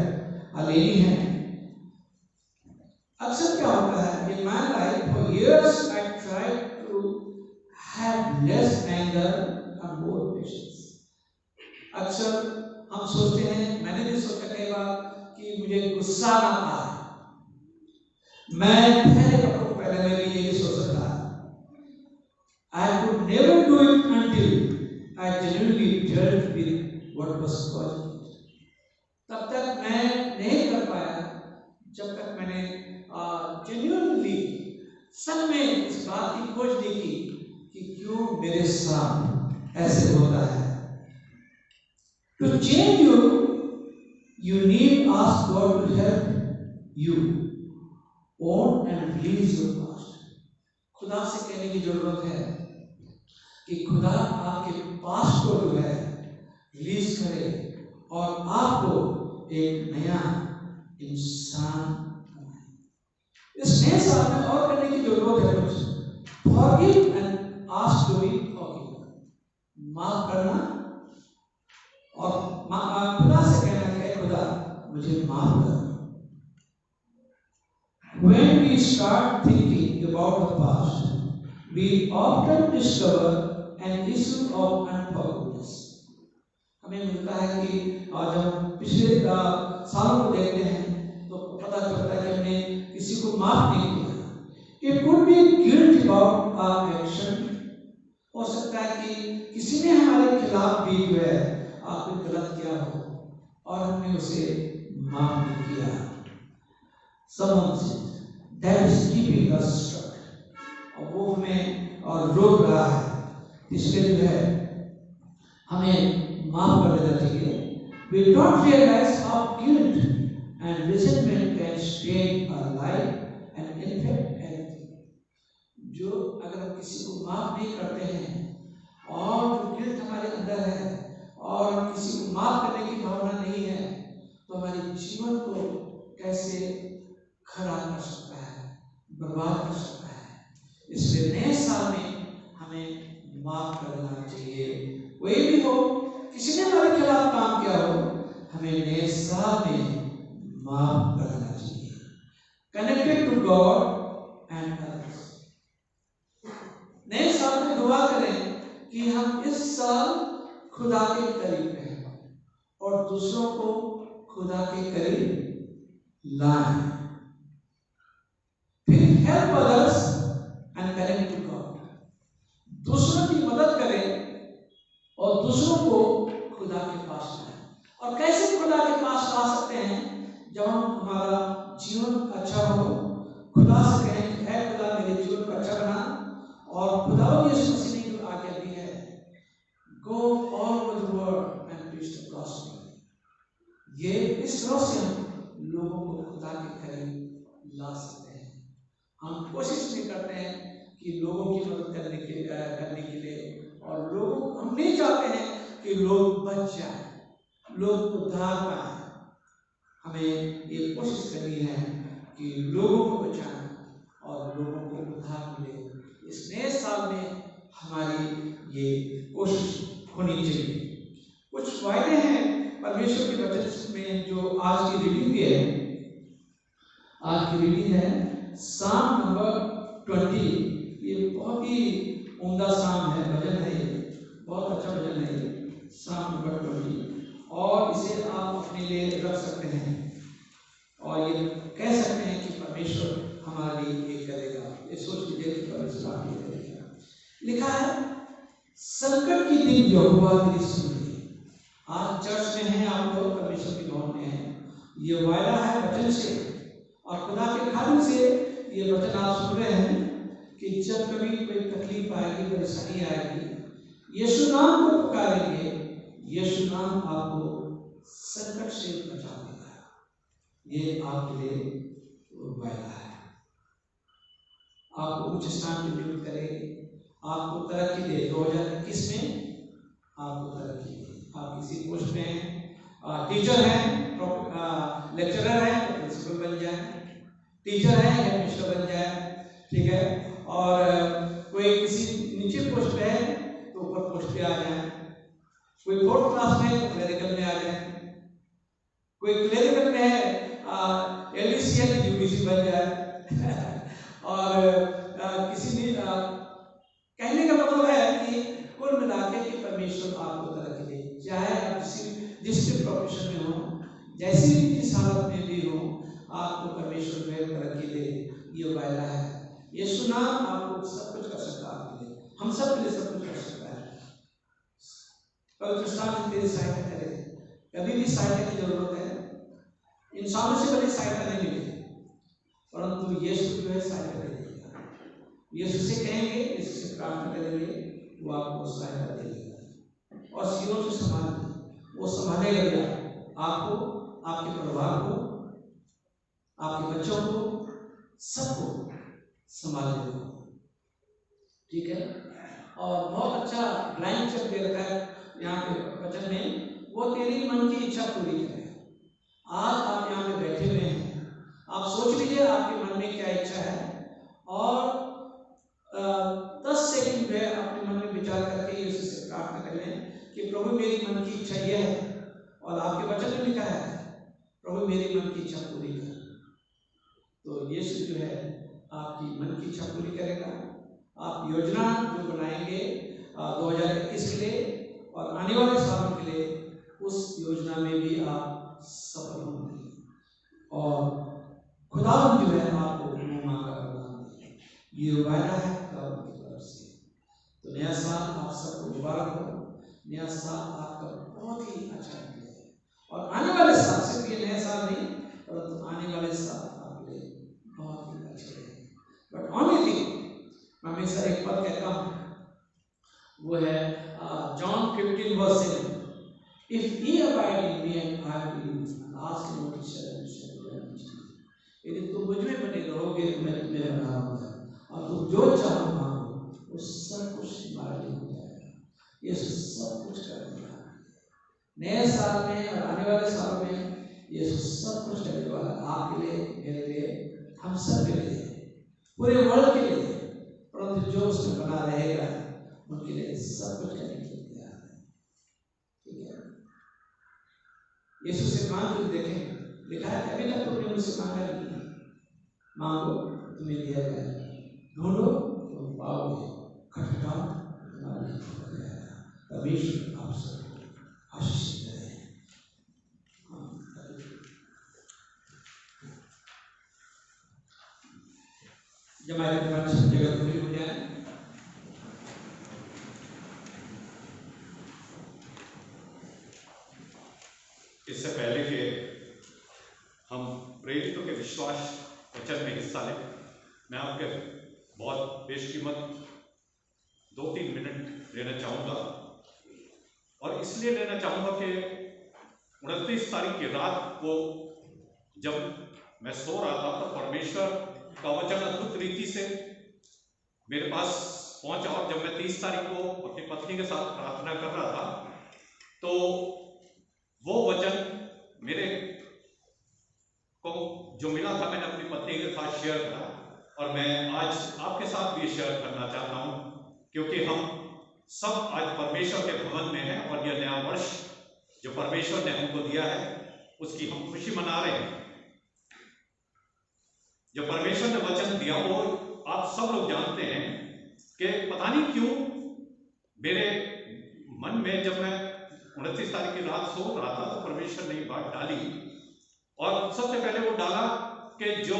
लेनी है। अक्सर क्या होता है in my life, for years I tried to have less anger and more patience. अक्सर हम सोचते हैं, मैंने भी सोचा कई बार कि मुझे गुस्सा ना आए, मैं पहले मैं भी यही सोच रहा था। I could never do it until I genuinely dealt with what was causing it. तब तक मैं नहीं कर पाया जब तक मैंने genuinely सब में इस बात की खोज नहीं की कि क्यों मेरे साथ ऐसे होता है। To change you need ask God to help you own and release your past. खुदा से कहने की जरूरत है कि खुदा आपके पास्ट को जो है रिलीज करे और आपको एक नया इंसान बनाए। इस नए साल में और करने की जरूरत है कुछ, forgive and ask to be forgiven, माफ करना और खुदा से कहना कि खुदा मुझे माफ कर। When we start thinking about the past, we often discover an issue of unforgiveness. हमें मिलता है कि जब हम पिछले सालों को देखते हैं तो पता चलता है कि हमने किसी को माफ नहीं किया। It could be guilt about our action. हो सकता है कि किसी ने हमारे खिलाफ भी जो है आपने गलत किया हो और हमने उसे माफ नहीं किया। Someone said that is keeping us stuck. और वो हमें और रोक रहा है, इसलिए जो है हमें माफ कर देना चाहिए। We don't realize how guilt and resentment can stain our life and infect everything. जो अगर हम किसी को माफ नहीं करते हैं और जो गिल्ट हमारे अंदर है और किसी को माफ करने की भावना नहीं है तो हमारे जीवन को कैसे खराब कर सकता है, बर्बाद कर सकता है। इसलिए नए साल में हमें माफ करना चाहिए। कोई भी हो, किसी ने हमारे खिलाफ काम किया हो, हमें नए साल में माफ करना चाहिए। Connected to God and others. नए साल में दुआ करें कि हम इस साल खुदा के करीब रहें और दूसरों को खुदा के करीब लाएं। फिर help others and connect to God. दूसरों की मदद करें और दूसरों को खुदा के पास लाएं। और कैसे खुदा के पास ला सकते हैं? जब हमारा जीवन अच्छा हो, खुदा से कहें कि है खुदा मेरे जीवन को अच्छा बना, और खुदा यीशु मसीह ने जो आज्ञा दी है, go all over the world and preach the gospel. ये इस तरह से हम लोगों को खुदा के करीब ला सकते हैं। हम कोशिश नहीं करते हैं कि लोगों की मदद करने के लिए, और लोग हम नहीं चाहते हैं कि लोग बच जाएं, लोग उद्धार पाएं। हमें ये कोशिश करनी है कि लोगों को बचाएं और लोगों को उद्धार मिले। इस नए साल में हमारी ये कोशिश होनी चाहिए। कुछ वायदे हैं परमेश्वर के वचन में जो आज की रीडिंग है। आज की रीडिंग है साम नंबर 20। ये बहुत ही उम्दा साम है, भजन है, ये बहुत अच्छा भजन है ये साम नंबर 20, और इसे आप अपने लिए रख सकते हैं और ये कह सकते हैं कि परमेश्वर हमारे लिए ये करेगा। ये सोच लीजिए कि परमेश्वर आपके लिए करेगा। लिखा है, संकट की दिन यहोवा तेरी सुन ली। आज चर्च में हैं आप लोग, परमेश्वर के भवन में हैं। ये वायदा है वचन से और खुदा के खाने से ये वचन आप सुन रहे हैं कि जब कभी कोई तकलीफ आएगी, परेशानी आएगी, यीशु नाम को पुकारेंगे, यीशु नाम आपको संकट से बचा देगा। ये आपके लिए वायदा है। आपको उच्च स्थान पर नियुक्त करेगी, आपको तरक्की दे। 2021 में आपको तरक्की दे। आप किसी पोस्ट में हैं, टीचर हैं, लेक्चरर हैं तो प्रिंसिपल बन जाए, टीचर हैं हेड मिस्टर बन जाए, ठीक है, और पास में तो क्लेरिकल में आ जाए, कोई क्लेरिकल में है एलडीसी या यूडीसी बन जाए और किसी भी कहने का मतलब है कि कुल मिला के कि परमेश्वर आपको तरक्की दे, चाहे आप जिस भी प्रोफेशन में हो, जैसी भी जिस हालत में भी हो, आपको परमेश्वर में तरक्की दे, ये वायदा है। यीशु नाम आपको सब कुछ कर सकता है, आपके लिए, हम सब के लिए सब कुछ कर सकता है। पवित्र शास्त्र तेरी सहायता करे, कभी भी सहायता की जरूरत है, इंसानों से बड़ी सहायता नहीं मिलेगी, परंतु यीशु जो है सहायता देगा। यीशु से कहेंगे, यीशु से प्रार्थना करेंगे, वो आपको सहायता देगा और सिरों से संभालेगा, वो संभालेगा भी आपको, आपके परिवार को, आपके बच्चों को, सबको संभालेगा। ठीक है, और बहुत अच्छा लाइन चल दे रखा है यहाँ पे वचन में, वो तेरी मन की इच्छा पूरी करे। आज आप यहाँ पे बैठे हुए हैं, आप सोच लीजिए आपके मन में क्या इच्छा है और 10 सेकंड में अपने मन में विचार करके यीशु से प्रार्थना करें कि प्रभु मेरी मन की इच्छा यह है, और आपके वचन में लिखा है प्रभु मेरी मन की इच्छा पूरी कर। तो यीशु जो है आपकी मन की इच्छा पूरी करेगा। आप योजना जो बनाएंगे 2021 के लिए और आने वाले सालों के लिए, उस योजना में भी आप सफल होंगे और खुदा जो है आपको मांगा प्रदान देगा। ये वायदा है खुदा की तरफ से। तो नया साल आप सबको मुबारक हो, नया साल आपका बहुत ही अच्छा निकले और आने वाले साल, सिर्फ ये नया साल नहीं परंतु आने वाले साल आपके लिए बहुत ही अच्छे रहे। बट ओनली थिंग, मैं हमेशा एक बात कहता हूँ, वो है John 15:7, if ye abide in me and I in you, ask what you shall and you shall be done। यदि तुम मुझ में बने रहोगे तो मैं तुम्हें बना रहूंगा और तुम जो चाहो मांगो वो सब कुछ तुम्हारे लिए हो जाएगा। ये सब कुछ कर देगा। नए साल में और आने वाले सालों में ये सब कुछ करने वाला आपके लिए, मेरे लिए, हम सब के लिए, पूरे वर्ल्ड के लिए, परंतु जो उसमें बना रहेगा उनके लिए सब कुछ करने के लिए तैयार है। ठीक है, यीशु से मांग कर देखें, लिखा है कभी तक तुमने मुझसे मांगा नहीं, मांगो तुम्हें दिया जाएगा, ढूंढो तुम पाओगे, खटखटाओ तुम्हारे लिए खोला जाएगा। परमेश्वर आप सबको आशीष दे। जब हमारे सब जगह पूरी हो जाए, इससे पहले कि हम प्रेरितों के विश्वास वचन में हिस्सा लें, मैं आपके बहुत बेशकीमत 2-3 मिनट लेना चाहूँगा और इसलिए लेना चाहूँगा कि 29 तारीख की रात को जब मैं सो रहा था तो परमेश्वर का वचन अद्भुत रीति से मेरे पास पहुंचा और जब मैं 30 तारीख को अपनी पत्नी के साथ प्रार्थना कर रहा था तो वो वचन मेरे को जो मिला था मैंने अपनी पत्नी के साथ शेयर करा और मैं आज आपके साथ भी शेयर करना चाहता हूं, क्योंकि हम सब आज परमेश्वर के भवन में हैं और यह नया वर्ष जो परमेश्वर ने हमको दिया है उसकी हम खुशी मना रहे हैं। जो परमेश्वर ने वचन दिया वो आप सब लोग जानते हैं कि पता नहीं क्यों मेरे मन में जब मैं 29 तारीख की रात सो रहा था तो परमेश्वर ने बात डाली और सबसे पहले वो डाला कि जो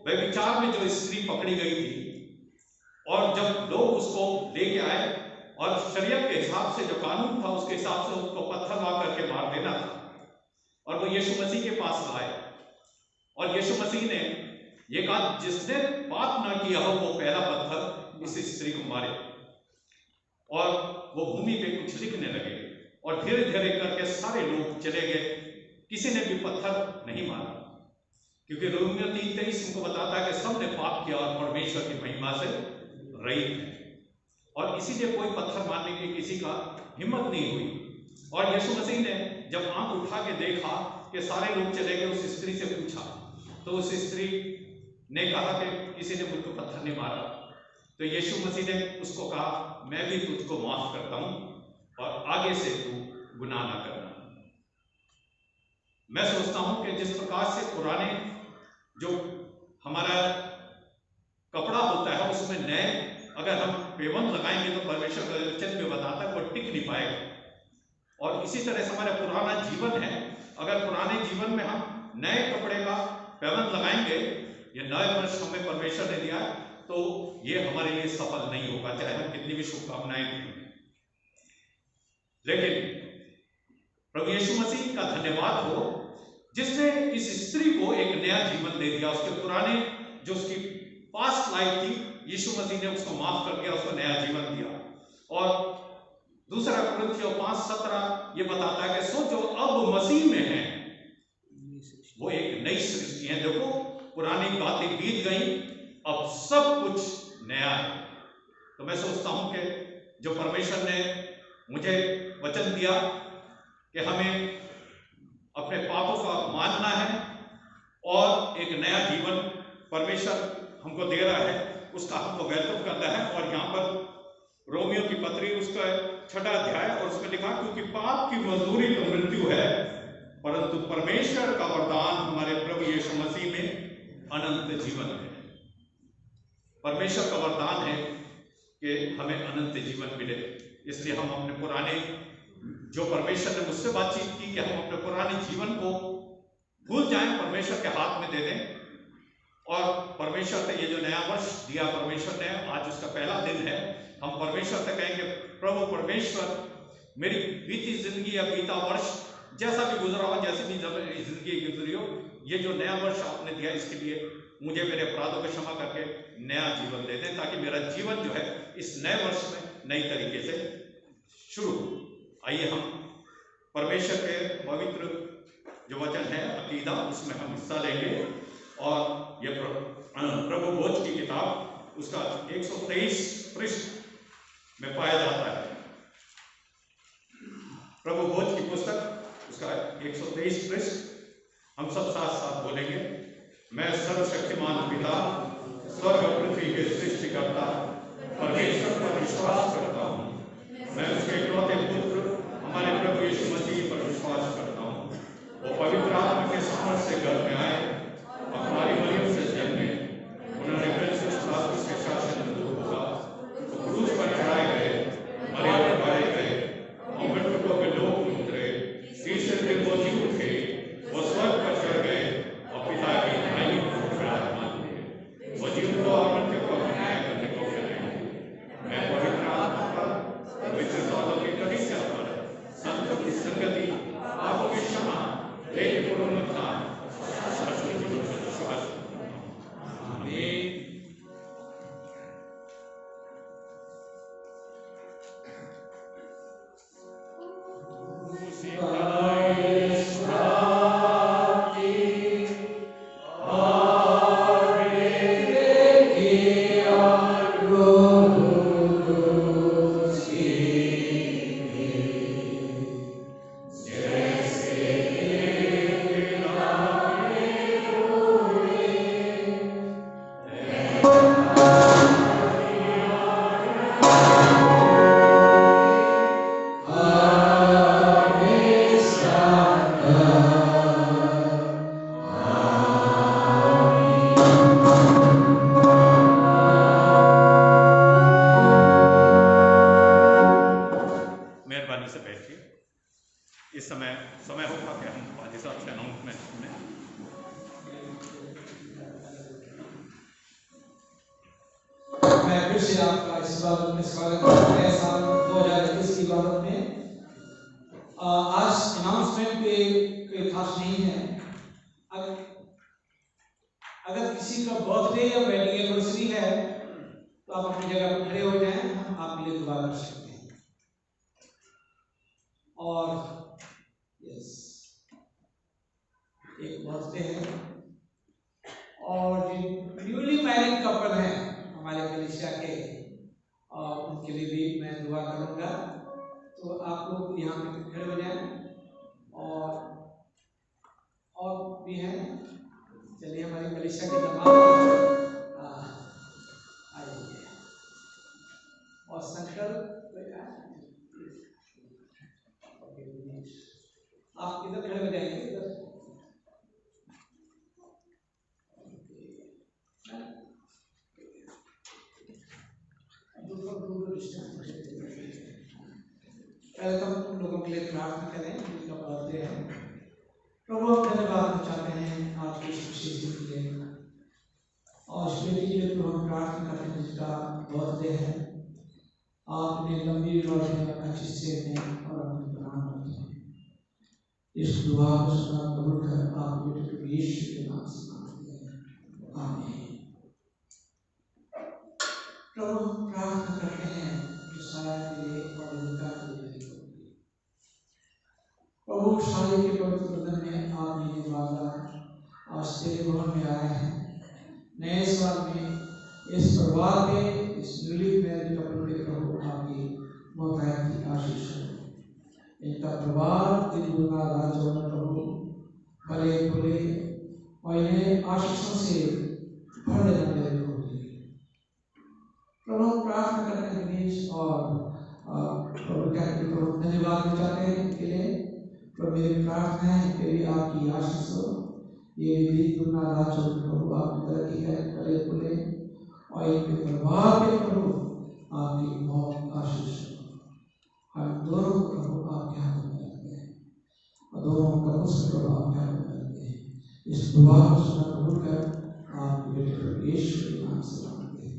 व्यभिचार में जो स्त्री पकड़ी गई थी और जब लोग उसको लेके आए और शरीयत के हिसाब से जो कानून था उसके हिसाब से उसको पत्थर मार करके मार देना था और वो यीशु मसीह के पास आए और यीशु मसीह ने ये कहा जिसने पाप ना किया हो वो पहला पत्थर इस स्त्री को मारे और वो भूमि पे कुछ लिखने लगे और धीरे धीरे करके सारे लोग चले गए, किसी ने भी पत्थर नहीं मारा, क्योंकि रोमियो 3:23 हमको बताता है कि सबने पाप किया और परमेश्वर की महिमा से रहित है और इसीलिए कोई पत्थर मारने की किसी का हिम्मत नहीं हुई। और यीशु मसीह ने जब आंख उठा के देखा कि सारे लोग चले गए, उस स्त्री से पूछा तो उस स्त्री ने कहा कि किसी ने मुझको पत्थर नहीं मारा। तो यीशु मसीह ने उसको कहा मैं भी तुझको माफ करता हूं और आगे से तू गुनाह ना करना। मैं सोचता हूं कि जिस प्रकार से पुराने जो हमारा कपड़ा होता है उसमें नए अगर हम पेवंद लगाएंगे तो परमेश्वर का वचन में बताता है वो टिक नहीं पाएगा। और इसी तरह से हमारा पुराना जीवन है, अगर पुराने जीवन में हम नए कपड़े का पेवंद लगाएंगे, ये नए वर्ष हमें परमेश्वर ने दिया है, तो ये हमारे लिए सफल नहीं होगा, चाहे हम कितनी भी शुभकामनाएं दें। लेकिन प्रभु यीशु मसीह का धन्यवाद हो जिसने इस स्त्री को एक नया जीवन दे दिया। उसके पुराने जो उसकी पास्ट लाइफ थी, यीशु मसीह ने उसको माफ कर दिया, उसको नया जीवन दिया। और दूसरा कुरिन्थियों 5:17 ये बताता है कि सो जो अब मसीह में है वो एक नई सृष्टि है। देखो पुरानी बातें बीत गई, अब सब कुछ नया है। तो मैं सोचता हूं कि जो परमेश्वर ने मुझे वचन दिया कि हमें अपने पापों का मानना है और एक नया जीवन परमेश्वर हमको दे रहा है, उसका हमको वेलकम करना है। और यहाँ पर रोमियो की पत्री उसका 6वां अध्याय और उसमें लिखा, क्योंकि पाप की मजदूरी तो मृत्यु है, परंतु परमेश्वर का वरदान हमारे प्रभु यीशु मसीह में अनंत जीवन है। परमेश्वर का वरदान है कि हमें अनंत जीवन मिले। इसलिए हम अपने पुराने जो परमेश्वर ने मुझसे बातचीत की कि हम अपने पुराने जीवन को भूल जाएं, परमेश्वर के हाथ में दे दें। और परमेश्वर से ये जो नया वर्ष दिया परमेश्वर ने, आज उसका पहला दिन है, हम परमेश्वर से कहेंगे प्रभु परमेश्वर मेरी बीती जिंदगी या बीता वर्ष जैसा भी गुजरा हो, जैसी भी जिंदगी गुजरी हो, ये जो नया वर्ष आपने दिया इसके लिए मुझे मेरे अपराधों को क्षमा करके नया जीवन दे दें, ताकि मेरा जीवन जो है इस नए वर्ष में नई तरीके से शुरू हो। आइए हम परमेश्वर के पवित्र जो वचन है अकीदा, उसमें हम हिस्सा लेंगे। और ये प्रभु भोज की किताब उसका 123 पृष्ठ में पाया जाता है। प्रभु भोज की पुस्तक उसका 123 पृष्ठ हम सब साथ साथ बोलेंगे। मैं सर्वशक्तिमान पिता, स्वर्ग और पृथ्वी के सृष्टिकर्ता परमेश्वर पर विश्वास करता हूँ। मैं उसके इकलौते पुत्र हमारे प्रभु यीशु मसीह पर विश्वास करता हूँ। वो पवित्र आत्मा के सामर्थ से गर्भ में आए, हमारी मरियम से जन्मे, उन्होंने पिलातुस के शासन में दूर होगा, वो क्रूस पर चढ़ाए गए, मरे और गाड़े गए, और मृतकों के लोक में उतरे, तीसरे दिन वो जी उठे, वो स्वर्ग पर चढ़ गए और पिता की दाहिनी ओर विराजमान हुए। वो जीवों और मृतकों का न्याय करने को करेंगे। मैं पवित्र आत्मा पर, पवित्र की कलीसिया पर, संतों की संगति, पापों की क्षमा, एक पुनरुत्थान, आप इधर खड़े हो जाएंगे, इधर पहले तो हम लोगों के लिए प्रार्थना करें जिनका बर्थडे है। प्रभु हम धन्यवाद चाहते हैं आज की विशेष दिन के लिए, और इस बेटी के लिए हम प्रार्थना करते हैं जिसका बर्थडे है। आपने लंबी उम्र में अच्छी सेहत में और अपने प्रणाम करते हैं। इस दुआ को सुना कबूल कर आप बेटे को यीशु के नाम से मांगते हैं, आमीन। प्रभु हम प्रार्थना करते हैं जो साया के लिए और विकार के लिए प्रभु सारे के पवित्र बदन में आप ये वादा आज तेरे भवन में आए हैं। नए साल में इस परिवार के इस न्यूली मैरिड कपल पे प्रभु आपकी बहुतायत की आशीष हो। इनका परिवार दिन गुना राज प्रभु भले भोले और इन्हें आशीषों से भर देना मेरे प्रभु प्रार्थना करते हैं दिनेश और प्रभु धन्यवाद चाहते हैं इनके लिए। प्रभु मेरी प्रार्थना है कि आपकी आशीष हो, ये भी दुनिया राज प्रभु आप तरक्की करे बोले और इनके परिवार के प्रभु आपकी बहुत आशीष हो। हम दोनों को प्रभु आपके हाथ में रखते हैं और दोनों का मुझसे प्रभु आपके हाथ में रखते हैं। इस दुआ को सुना कबूल कर आपके बेटे प्रभु यीशु के नाम से मांगते हैं,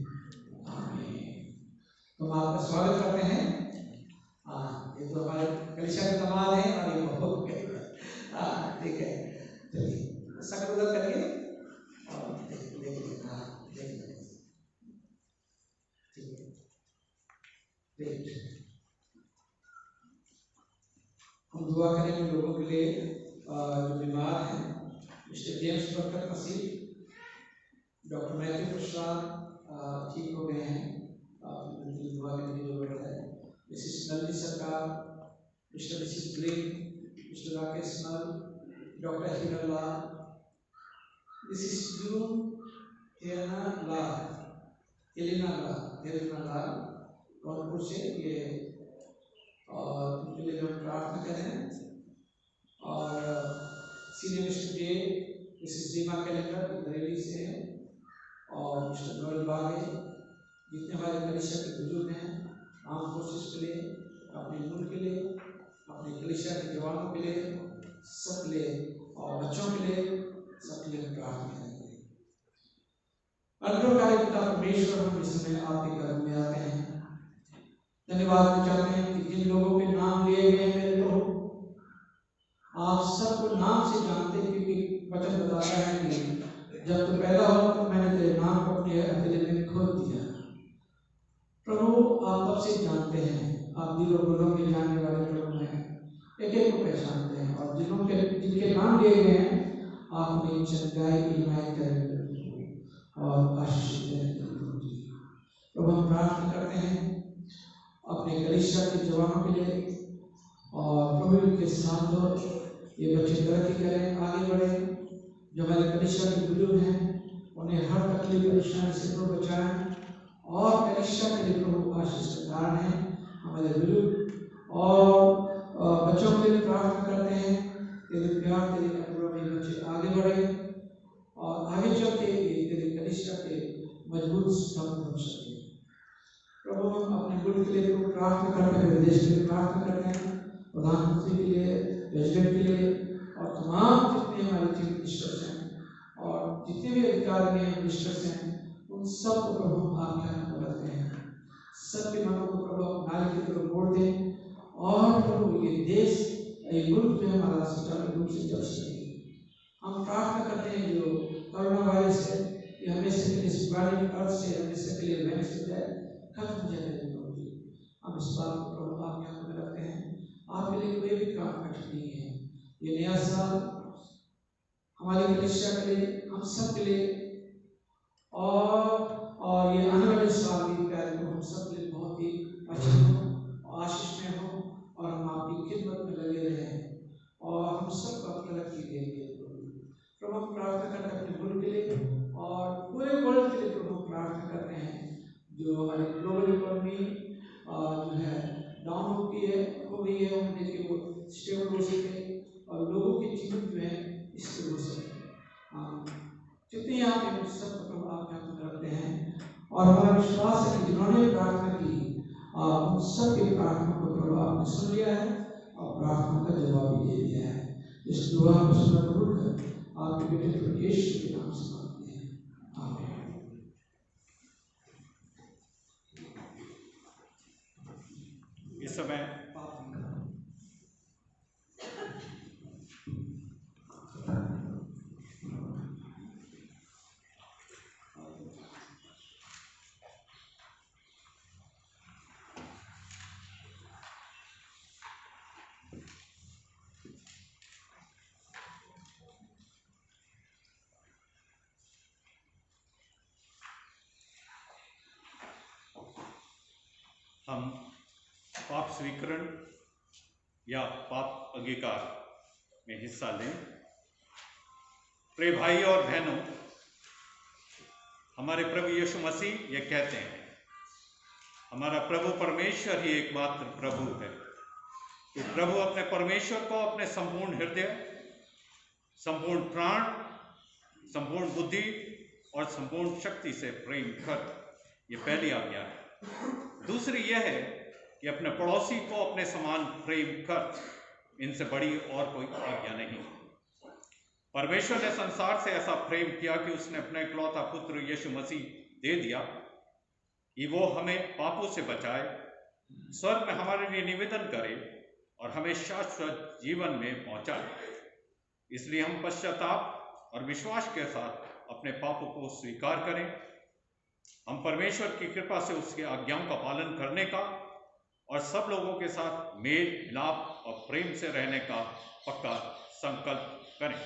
आमीन। तो हम आपका स्वागत करते हैं। ये तो हमारे कलिशा के दामाद हैं और ये बहुत ठीक है। चलिए सकल उधर करिए और देखिए ठीक है। हम दुआ करेंगे लोगों के लिए जो बीमार हैं। मिस्टर जेम्स बरकत मसीह, डॉक्टर मैथ्यू प्रसाद ठीक हो गए हैं, दुआ करने की जरूरत है। Mrs Nandi Sarkar, Mr Mrs Green, Mr Rakesh Nal, doctor Hirla, Mrs June Elina Lal Kanpur से ये और उनके लिए हम प्रार्थना करें। और senior Mr J Mrs Dima Callender Bareilly से हैं और मिस्टर नोएल बागे, जितने हमारे कलिशा के बुजुर्ग हैं आर्म फोर्सेस के लिए, अपने मुल्क के लिए, अपने कलिशा के जवानों के लिए, सब के लिए और बच्चों के लिए, सब के लिए प्रार्थना करेंगे। अनुग्रहकारी पिता परमेश्वर, हम इस समय आपके कदम में आते हैं। धन्यवाद चाहते हैं कि जिन लोगों के नाम लिए गए हैं मेरे प्रभु, आप सबको नाम से जानते हैं, क्योंकि वचन बताता है कि जब तू पैदा हुआ तो मैंने तेरे नाम को अपने अकेले में खोल दिया। प्रभु आप तब से जानते हैं, आप दिलों गुलों में जानने वाले प्रभु हैं, एक एक को पहचानते हैं और जिनके नाम लिए गए हैं आपने इनसे गाय की हिमायत करेंगे और आशीष देंगे। प्रभु हम प्रार्थना करते हैं अपने कलिशा के जवानों के लिए और प्रभु के साथ दो ये बच्चे तरक्की करें, आगे बढ़े। जो हमारे कलिशा के बुजुर्ग हैं उन्हें हर तकलीफ परेशानी से प्रभु बचाएं और कलिशा के लिए प्रभु आशीष का कारण है। हमारे बुजुर्ग और बच्चों के लिए प्रार्थना करते हैं, तेरे प्यार तेरे अनुग्रह में बच्चे आगे बढ़े और आगे चल के तेरे कलिशा के मजबूत स्तंभ बन सके। प्रभु हम अपने मुल्क के लिए प्रार्थना करते हैं, देश के लिए प्रार्थना करते हैं, प्रधानमंत्री के लिए, प्रेसिडेंट के लिए और तमाम जितने हमारे चीफ मिनिस्टर्स हैं और जितने भी अधिकारी हैं, मिनिस्टर्स हैं, उन सब को प्रभु आपके हाथ में रखते हैं। सबके मनों को प्रभु नारी की तरफ मोड़ दें और प्रभु ये देश, ये मुल्क जो हमारा सुचारू रूप से चल सके। हम प्रार्थना करते हैं जो कोरोना वायरस है ये हमेशा के इस पुरानी अर्थ से हमेशा के लिए वैनिश हो जाए, खत्म हो जाए। हम इस बात को प्रभु आपके हाथ में रखते हैं। आपके लिए कोई भी काम कठिन नहीं है। ये नया साल हमारी कलिशा के लिए, हम सब के लिए और ये आने वाले साल भी प्यारे को हम सब के लिए बहुत ही अच्छे हो, आशीष में हो और हम आपकी खिदमत में लगे रहें और हम सबको तरक्की देंगे। प्रभु हम प्रार्थना करते हैं अपने मुल्क के लिए और पूरे वर्ल्ड के लिए। प्रभु प्रार्थना करते हैं जो हमारी ग्लोबल इकोनॉमी जो है डाउन हो गई है, उन्हें देखिए वो स्टेबल हो सके और यहाँ पे सब प्रभु आपके हाथ में रखते हैं और हमारा विश्वास है कि जिन्होंने प्रार्थना की उन सबकी प्रार्थना को प्रभु आपने सुन लिया है और प्रार्थना का जवाब भी दे दिया है। इस दुआ को सुनकर कबूल कर आपके बेटे प्रभु यीशु के नाम से मांगते हैं, आमीन। इस समय हम पाप स्वीकरण या पाप अंगीकार में हिस्सा लें। प्रिय भाई और बहनों, हमारे प्रभु यीशु मसीह ये कहते हैं, हमारा प्रभु परमेश्वर ही एकमात्र प्रभु है कि प्रभु अपने परमेश्वर को अपने संपूर्ण हृदय, संपूर्ण प्राण, संपूर्ण बुद्धि और संपूर्ण शक्ति से प्रेम कर। ये पहली आज्ञा है। दूसरी यह है कि अपने पड़ोसी को अपने समान प्रेम कर। इनसे बड़ी और कोई आज्ञा नहीं। परमेश्वर ने संसार से ऐसा प्रेम किया कि उसने अपने इकलौता पुत्र यीशु मसीह दे दिया कि वो हमें पापों से बचाए, स्वर्ग में हमारे लिए निवेदन करे और हमें शाश्वत जीवन में पहुंचाए। इसलिए हम पश्चाताप और विश्वास के साथ अपने पापों को स्वीकार करें। हम परमेश्वर की कृपा से उसकी आज्ञाओं का पालन करने का और सब लोगों के साथ मेल मिलाप और प्रेम से रहने का पक्का संकल्प करें।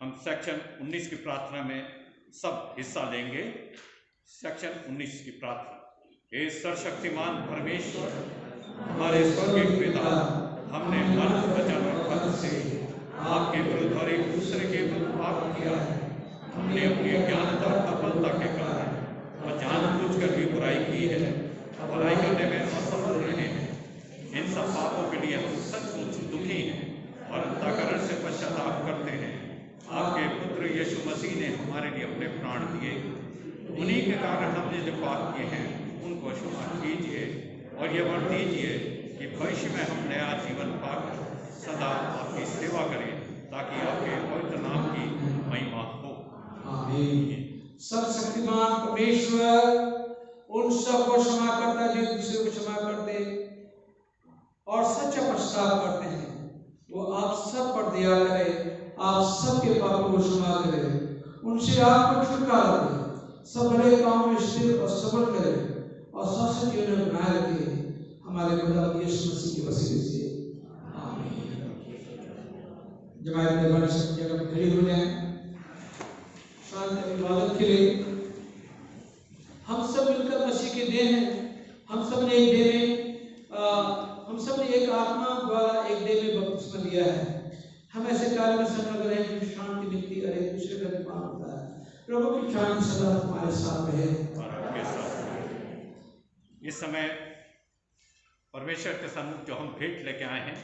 हम सेक्शन 19 की प्रार्थना में सब हिस्सा लेंगे। सेक्शन 19 की प्रार्थना। हे सर्वशक्तिमान परमेश्वर, हमारे स्वर्गीय पिता, हमने मन, वचन और फल से आपके विरुद्ध और एक दूसरे के विरुद्ध पाप किया है। हमने अपनी अज्ञानता और सफलता के कारण और जानबूझकर भी बुराई की है, भलाई करने में असफल रहे हैं। इन सब पापों के लिए हम सचमुच दुखी हैं और अंतःकरण से पश्चाताप करते हैं। आपके पुत्र यीशु मसीह ने हमारे लिए अपने प्राण दिए। उन्हीं के कारण हमने जो पाप किए हैं उनको क्षमा कीजिए और ये वर दीजिए कि भविष्य में हम नया जीवन पाकर सदा आपकी सेवा करें, ताकि आपके पवित्र नाम की महिमा हो। आमीन। सर्वशक्तिमान परमेश्वर उन सब को क्षमा करता है जो दूसरे को क्षमा करते और सच्चा पश्चाताप करते हैं। वो आप सब पर दया करे, आप सबके पापों को क्षमा करे, उनसे आपको छुटकारा दे, सब बड़े कामों में स्थिर और सबल करे और शाश्वत जीवन में बनाए रखे। हमारे खुदा यीशु मसीह के वसीले से आमीन। जमात में बड़ी सब जगह खड़ी हो जाए, शांत इबादत के लिए। हम सब मिलकर मसीह के देह हैं। हम सब ने एक देह में हम सब ने एक आत्मा द्वारा एक देह में बपतिस्मा लिया है। हम ऐसे कार्य में संलग्न रहे हैं जिसमें शांति मिलती है, एक दूसरे का निर्माण होता है। प्रभु की शांति सदा हमारे साथ रहे और आपके साथ। इस समय परमेश्वर के सम्मुख जो हम भेंट लेके आए हैं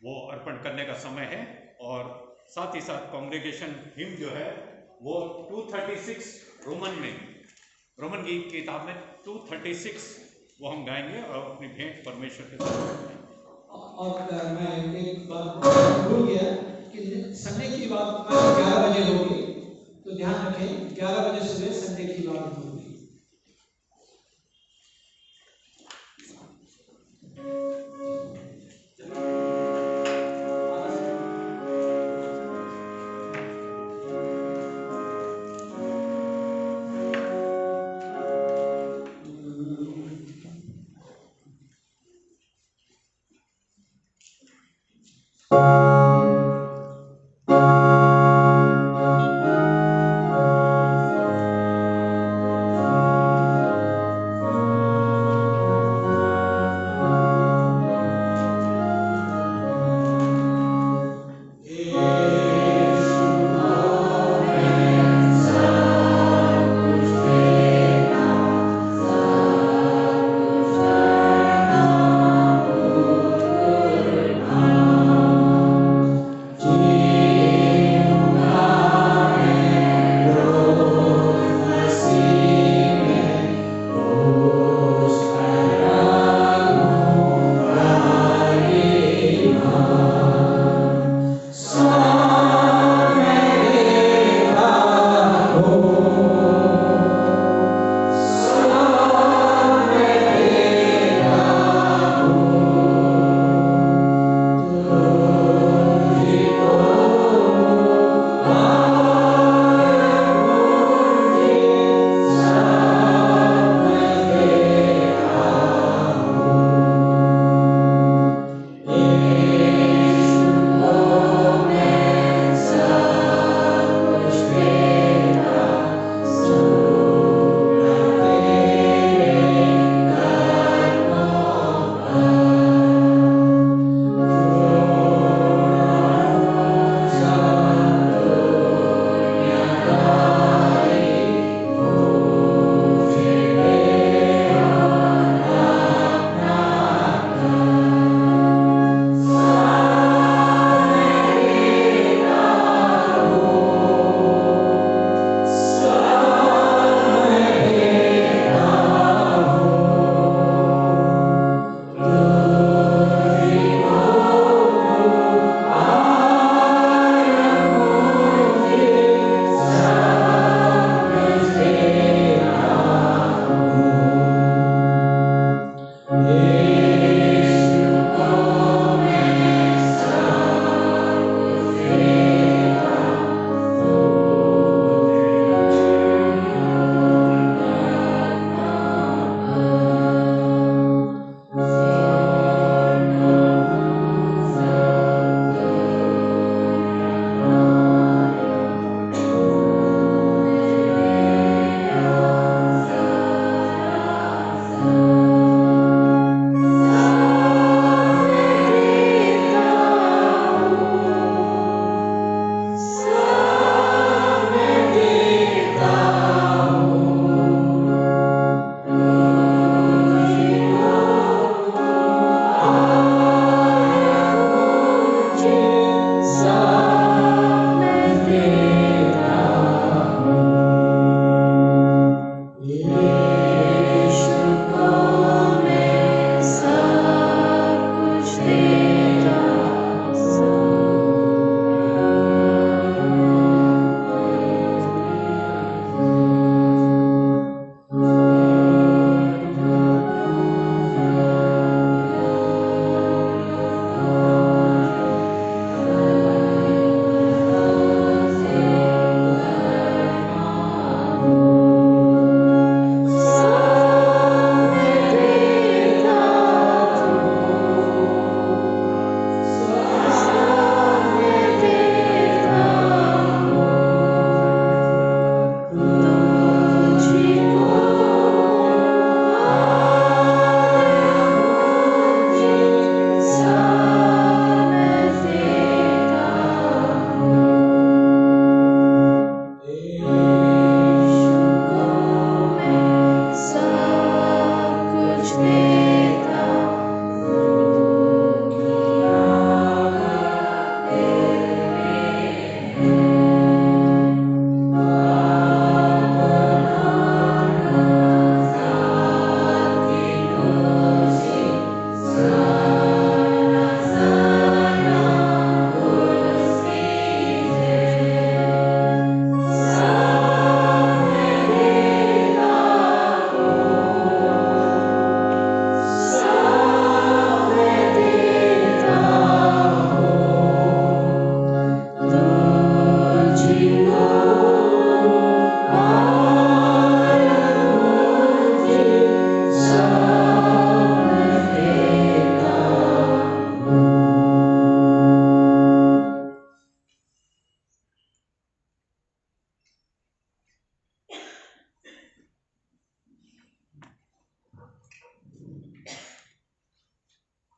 वो अर्पण करने का समय है और साथ ही साथ कांग्रेगेशन हिम जो है वो 236 रोमन की किताब में 236 वो हम गाएंगे और अपनी भेंट परमेश्वर के साथ। और मैं एक बात भूल गया कि संडे की बात 11 बजे होगी, तो ध्यान रखें 11 बजे सुबह संडे की बात होगी।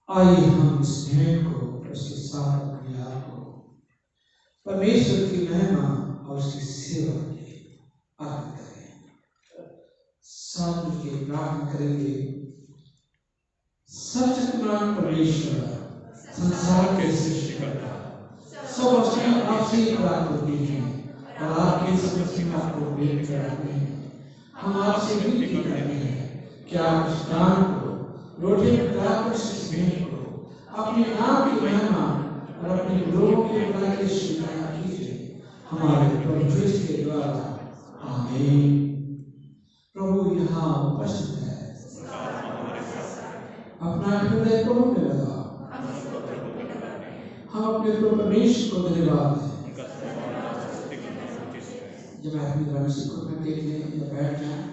आइए हम इस भेंट को उसके साथ अपने आप को परमेश्वर की महिमा और उसकी सेवा के अर्पण करें। साथ मिलकर प्रार्थना करेंगे। सर्वशक्तिमान परमेश्वर, संसार के सृष्टिकर्ता, सब वस्तुएं आपसे ही प्राप्त होती हैं और आपके समस्या को भेंट करते हैं। हम आपसे विनती करते हैं कि आप इस दान को, रोटी पकाकर इस भेंट को अपने नाम की महिमा और अपने लोगों के भलाई के लिए स्वीकार कीजिए, हमारे प्रभु यीशु के द्वारा। आमीन। प्रभु यहाँ उपस्थित है, अपना हृदय प्रभु में लगाओ। हम अपने प्रभु परमेश्वर को धन्यवाद दें। जब अपनी धर्मसी को में देख लें या बैठ जाएं।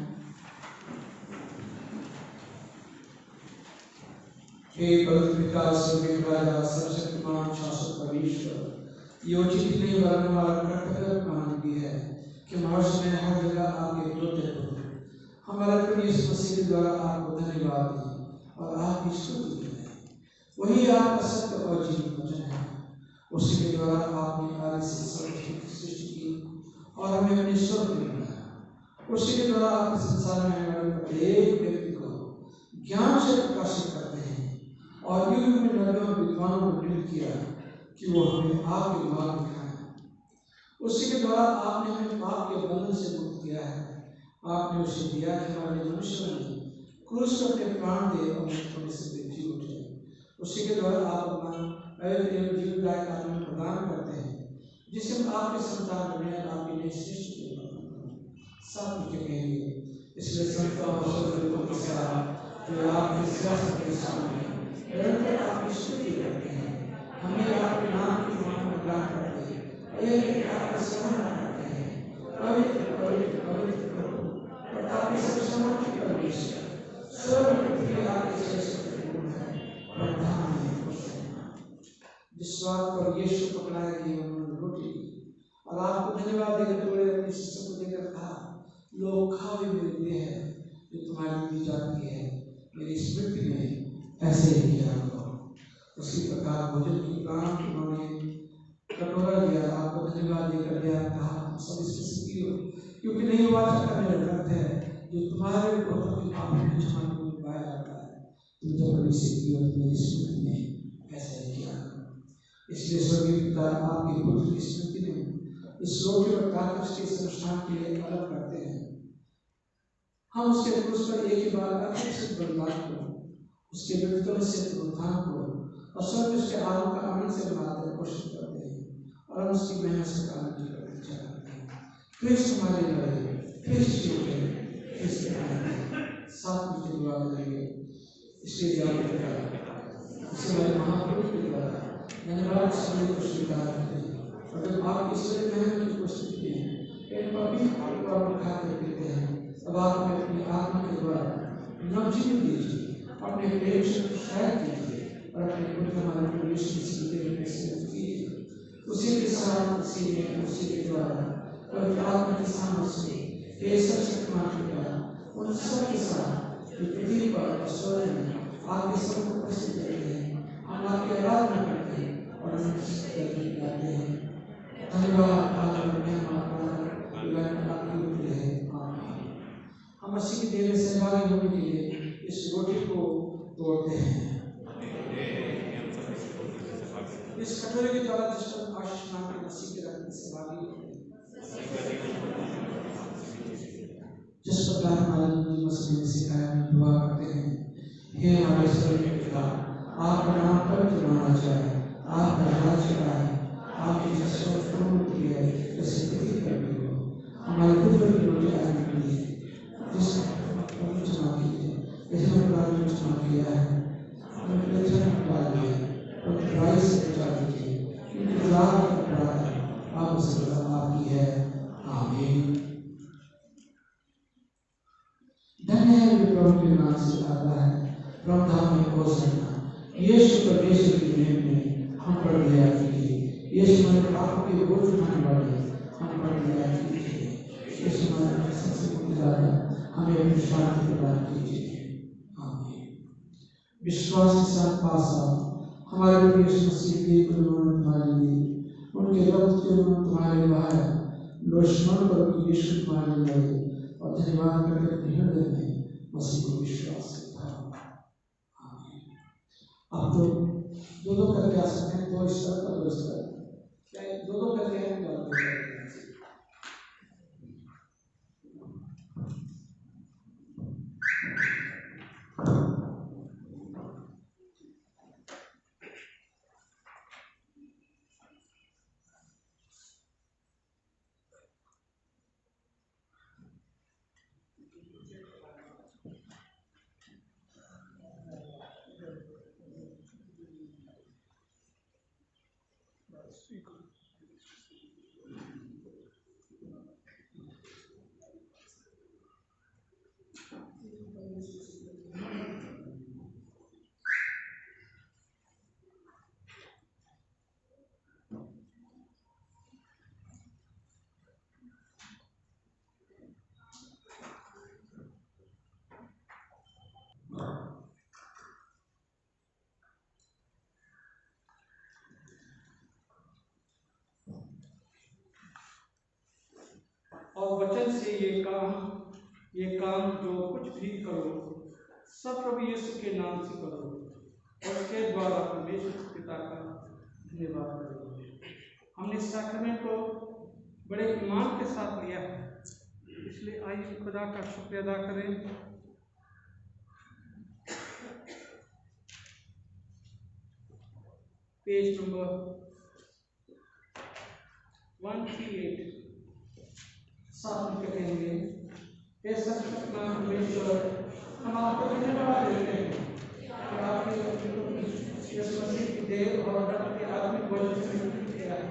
हे पवित्र पिता, स्वर्गीय राजा, सर्वशक्तिमान शासक परमेश्वर, ये उचित नहीं वरन हमारा कर्तव्य मान भी है कि मनुष्य में हर जगह आपके दोते हो। हमारे प्रभु यीशु मसीह के द्वारा आपको धन्यवाद दें और आपकी स्तुति करें। वही आपका सत्य और जीवन वचन है। उसी के द्वारा आपने आदि से सृष्टि की और हमें अपने स्वर्ग में बनाया। उसी के द्वारा आपके संसार में आने वाले प्रत्येक व्यक्ति को ज्ञान से प्रकाशित करते हैं और युग में नबियों और विद्वानों को प्रेरित किया कि वो हमें आपके मार्ग दिखाएं। उसी के द्वारा आपने हमें पाप के बंधन से मुक्त किया है। आपने उसे दिया कि हमारे मनुष्य में क्रूस पर अपने प्राण दे और मृत्यु से जी उठे। उसी के द्वारा आप अपना पवित्र जीवनदायक आत्मा प्रदान करते हैं, जिसे हम आपके संतान बने और आपके लिए सृष्टि के साथ मिलकर कहेंगे। इसलिए संतों और सदगुरुओं के साथ जो आपके सियासत के सामने निरंतर आपकी स्तुति करते हैं, हमें आपके नाम की महिमा प्रदान करते हैं और यह आपका सराहना करते हैं। पवित्र पवित्र पवित्र प्रभु और आपके सर्वशक्तिमान परमेश्वर, स्वर्ग पृथ्वी आपके श्रेष्ठ है और धाम है। जिस बात पर यीशु पकड़ाए गए उन्होंने रोटी ली और आपको धन्यवाद देकर थोड़े अपने शिष्यों को देकर कहा, लोग खाओ, ये मेरे देह है जो तुम्हारी दी जाती है, मेरी स्मृति में ऐसे ही किया करो। उसी प्रकार भोजन की उपरांत उन्होंने कटोरा लिया, आपको धन्यवाद देकर दिया, कहा, सब इसमें से पियो, क्योंकि नहीं वाचा का मेरा रक्त है जो तुम्हारे बहुतों के पापों की क्षमा के लिए पाया जाता है। तुम जब इसे पियो तो मेरी स्मृति में ऐसे ही किया करो। इसलिए स्वर्गीय पिता आपके पुत्र की स्मृति में इस रोटी और कागज के अनुष्ठान के लिए अलग करते हैं। हम उसके क्रूस पर एक ही बार अतिशय बलिदान को, उसके मृत्यु से उत्थान को और स्वर्ग उसके आत्मा का आनंद से मनाते कोशिश करते हैं और हम उसकी मेहनत से काम करते चलते हैं। कृष्ण हमारे लड़े, कृष्ण जीते, कृष्ण साथ में दुआ करेंगे। इसलिए महापुरुष के द्वारा धन्यवाद सभी को स्वीकार करते हैं और जब आप ईश्वर मेहनत की उपस्थिति में एक पवित्र आत्मा को खाते पीते हैं, तब आप में अपनी आत्मा के द्वारा नवजीवन दीजिए, अपने प्रेम से उत्साहित कीजिए और अपने पुत्र हमारे प्रवेश की सीधे में से कीजिए। उसी के साथ उसी के द्वारा पवित्र आत्मा के सामने से हे सर्वशक्तिमान पिता, उन सब के साथ जो पृथ्वी पर और स्वर्ग में आपके सम्मुख उपस्थित रहते हैं, हम आपकी आराधना करते हैं और गाते हैं। धन्यवाद हम मसीह की देह में सहभागी होने के लिए इस रोटी को तोड़ते हैं। इस कटोरे के द्वारा जिस पर आशीष नाम के मसीह के रक्त में सहभागी होते हैं, जिस प्रकार हमारे नबी मसीह ने सिखाया, हम दुआ करते हैं। हे हमारे स्वर्गीय पिता, आपका नाम पवित्र माना जाए, आपका राज्य आए, आपकी इच्छा पूर्ण की है जैसे पृथ्वी पर भी हो। हमारे पुत्र की रोटी आज मिली है, जिसने क्षमा कीजिए जैसे हमने क्षमा किया है, हमें परीक्षा में डाल दिया और बुराई से बचा दीजिए, क्योंकि आप उसे आपकी है। आमीन। धन्य है जो प्रभु के नाम से आता है, प्रभु धाम में होशाना। यीशु परमेश्वर की प्रेम में हम पर दया कीजिए। यीशु हमारे पापों के बोझ उठाने वाले हम पर दया कीजिए। यीशु हमारे सबसे मुक्तिदाता, हमें अपनी शांति प्रदान कीजिए। आमीन। विश्वास के साथ पास आओ। हमारे प्रभु यीशु मसीह के उन्होंने तुम्हारे लिए, उनके रक्त के उन्होंने तुम्हारे लिए बहाया। लो स्मरण करो कि यीशु तुम्हारे लिए लड़े और धन्यवाद करके अपने हृदय में मसीह को विश्वास करता हूँ। आप तो दो करके आ सकते हैं, दो इस तरफ और दो इस तरफ, क्या दो करके हैं तो आप और वचन से ये काम जो कुछ भी करो सब प्रभु यीशु के नाम से करो और उसके द्वारा परमेश्वर पिता का धन्यवाद करो। हमने सैक्रमेंट को बड़े ईमान के साथ लिया है, इसलिए आइए खुदा का शुक्र अदा करें। पेज नंबर 138 साथ में कहेंगे, हे सर्वशक्तिमान परमेश्वर, हम आपको धन्यवाद देते हैं कि आपने यीशु मसीह की देह और रक्त के आत्मिक वचन से मुक्त किया है।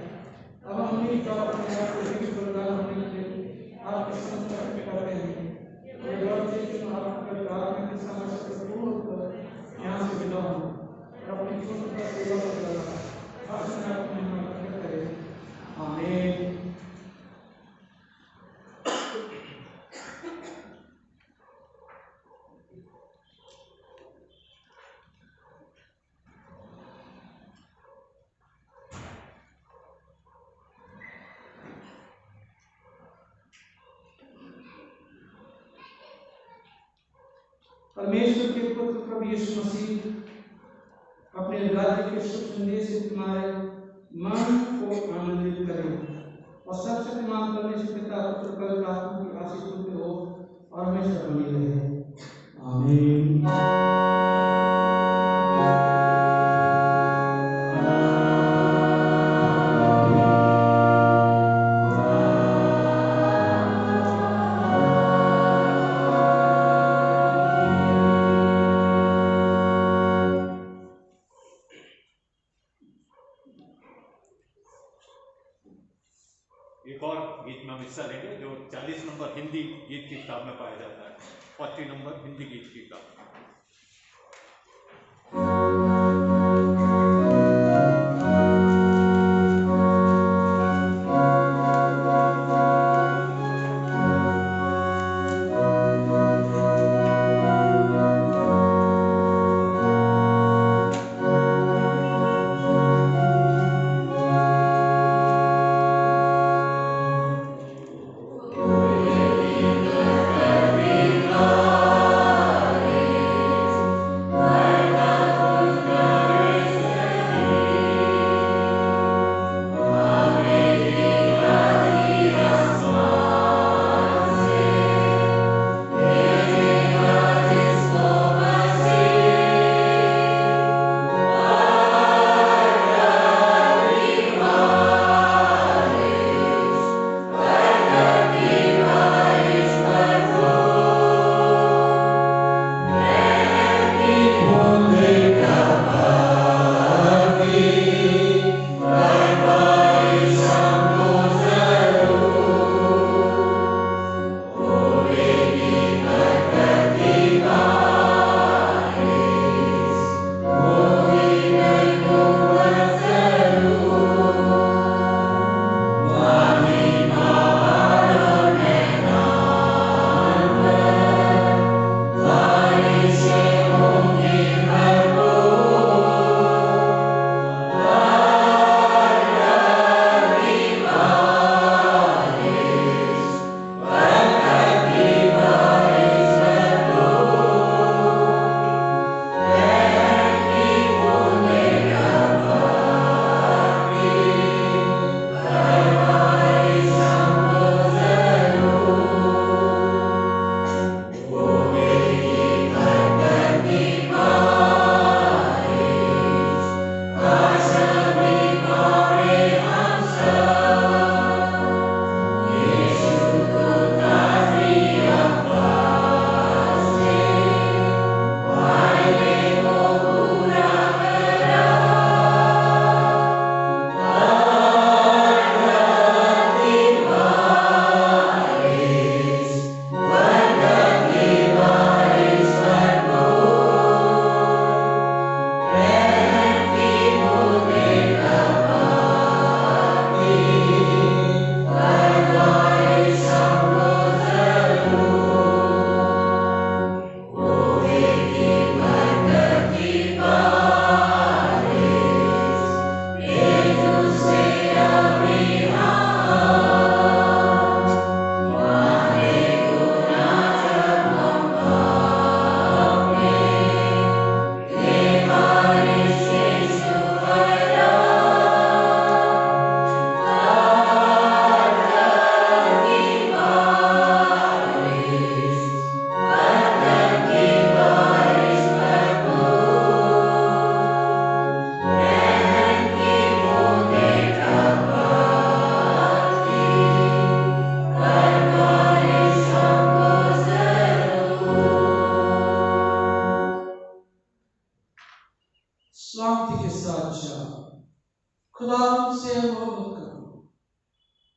अब हम नहीं जो अपने आप को जीवित बलिदान होने के लिए आपके समर्पित करते हैं। ये लॉर्ड जी तुम आपके आत्मा की समझ से पूर्ण होकर यहाँ से विदा हो और अपनी जीवन का सेवा करना अपने आप में मदद करें। आमीन। परमेश्वर के पुत्र प्रभु यीशु मसीह अपने राज्य के शुभ संदेश से तुम्हारे मन को आनंदित करें और सर्वशक्तिमान परमेश्वर पिता पुत्र पवित्र आत्मा की आशीष तुम पे हो और हमेशा बनी रहे। आमीन। एक और गीत में हम हिस्सा लेंगे जो 40 नंबर हिंदी गीत की किताब में पाया जाता है, 40 नंबर हिंदी गीत की किताब। Amen.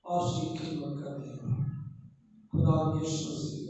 और उसकी खिदमत करते हैं। खुदा यीशु मसीह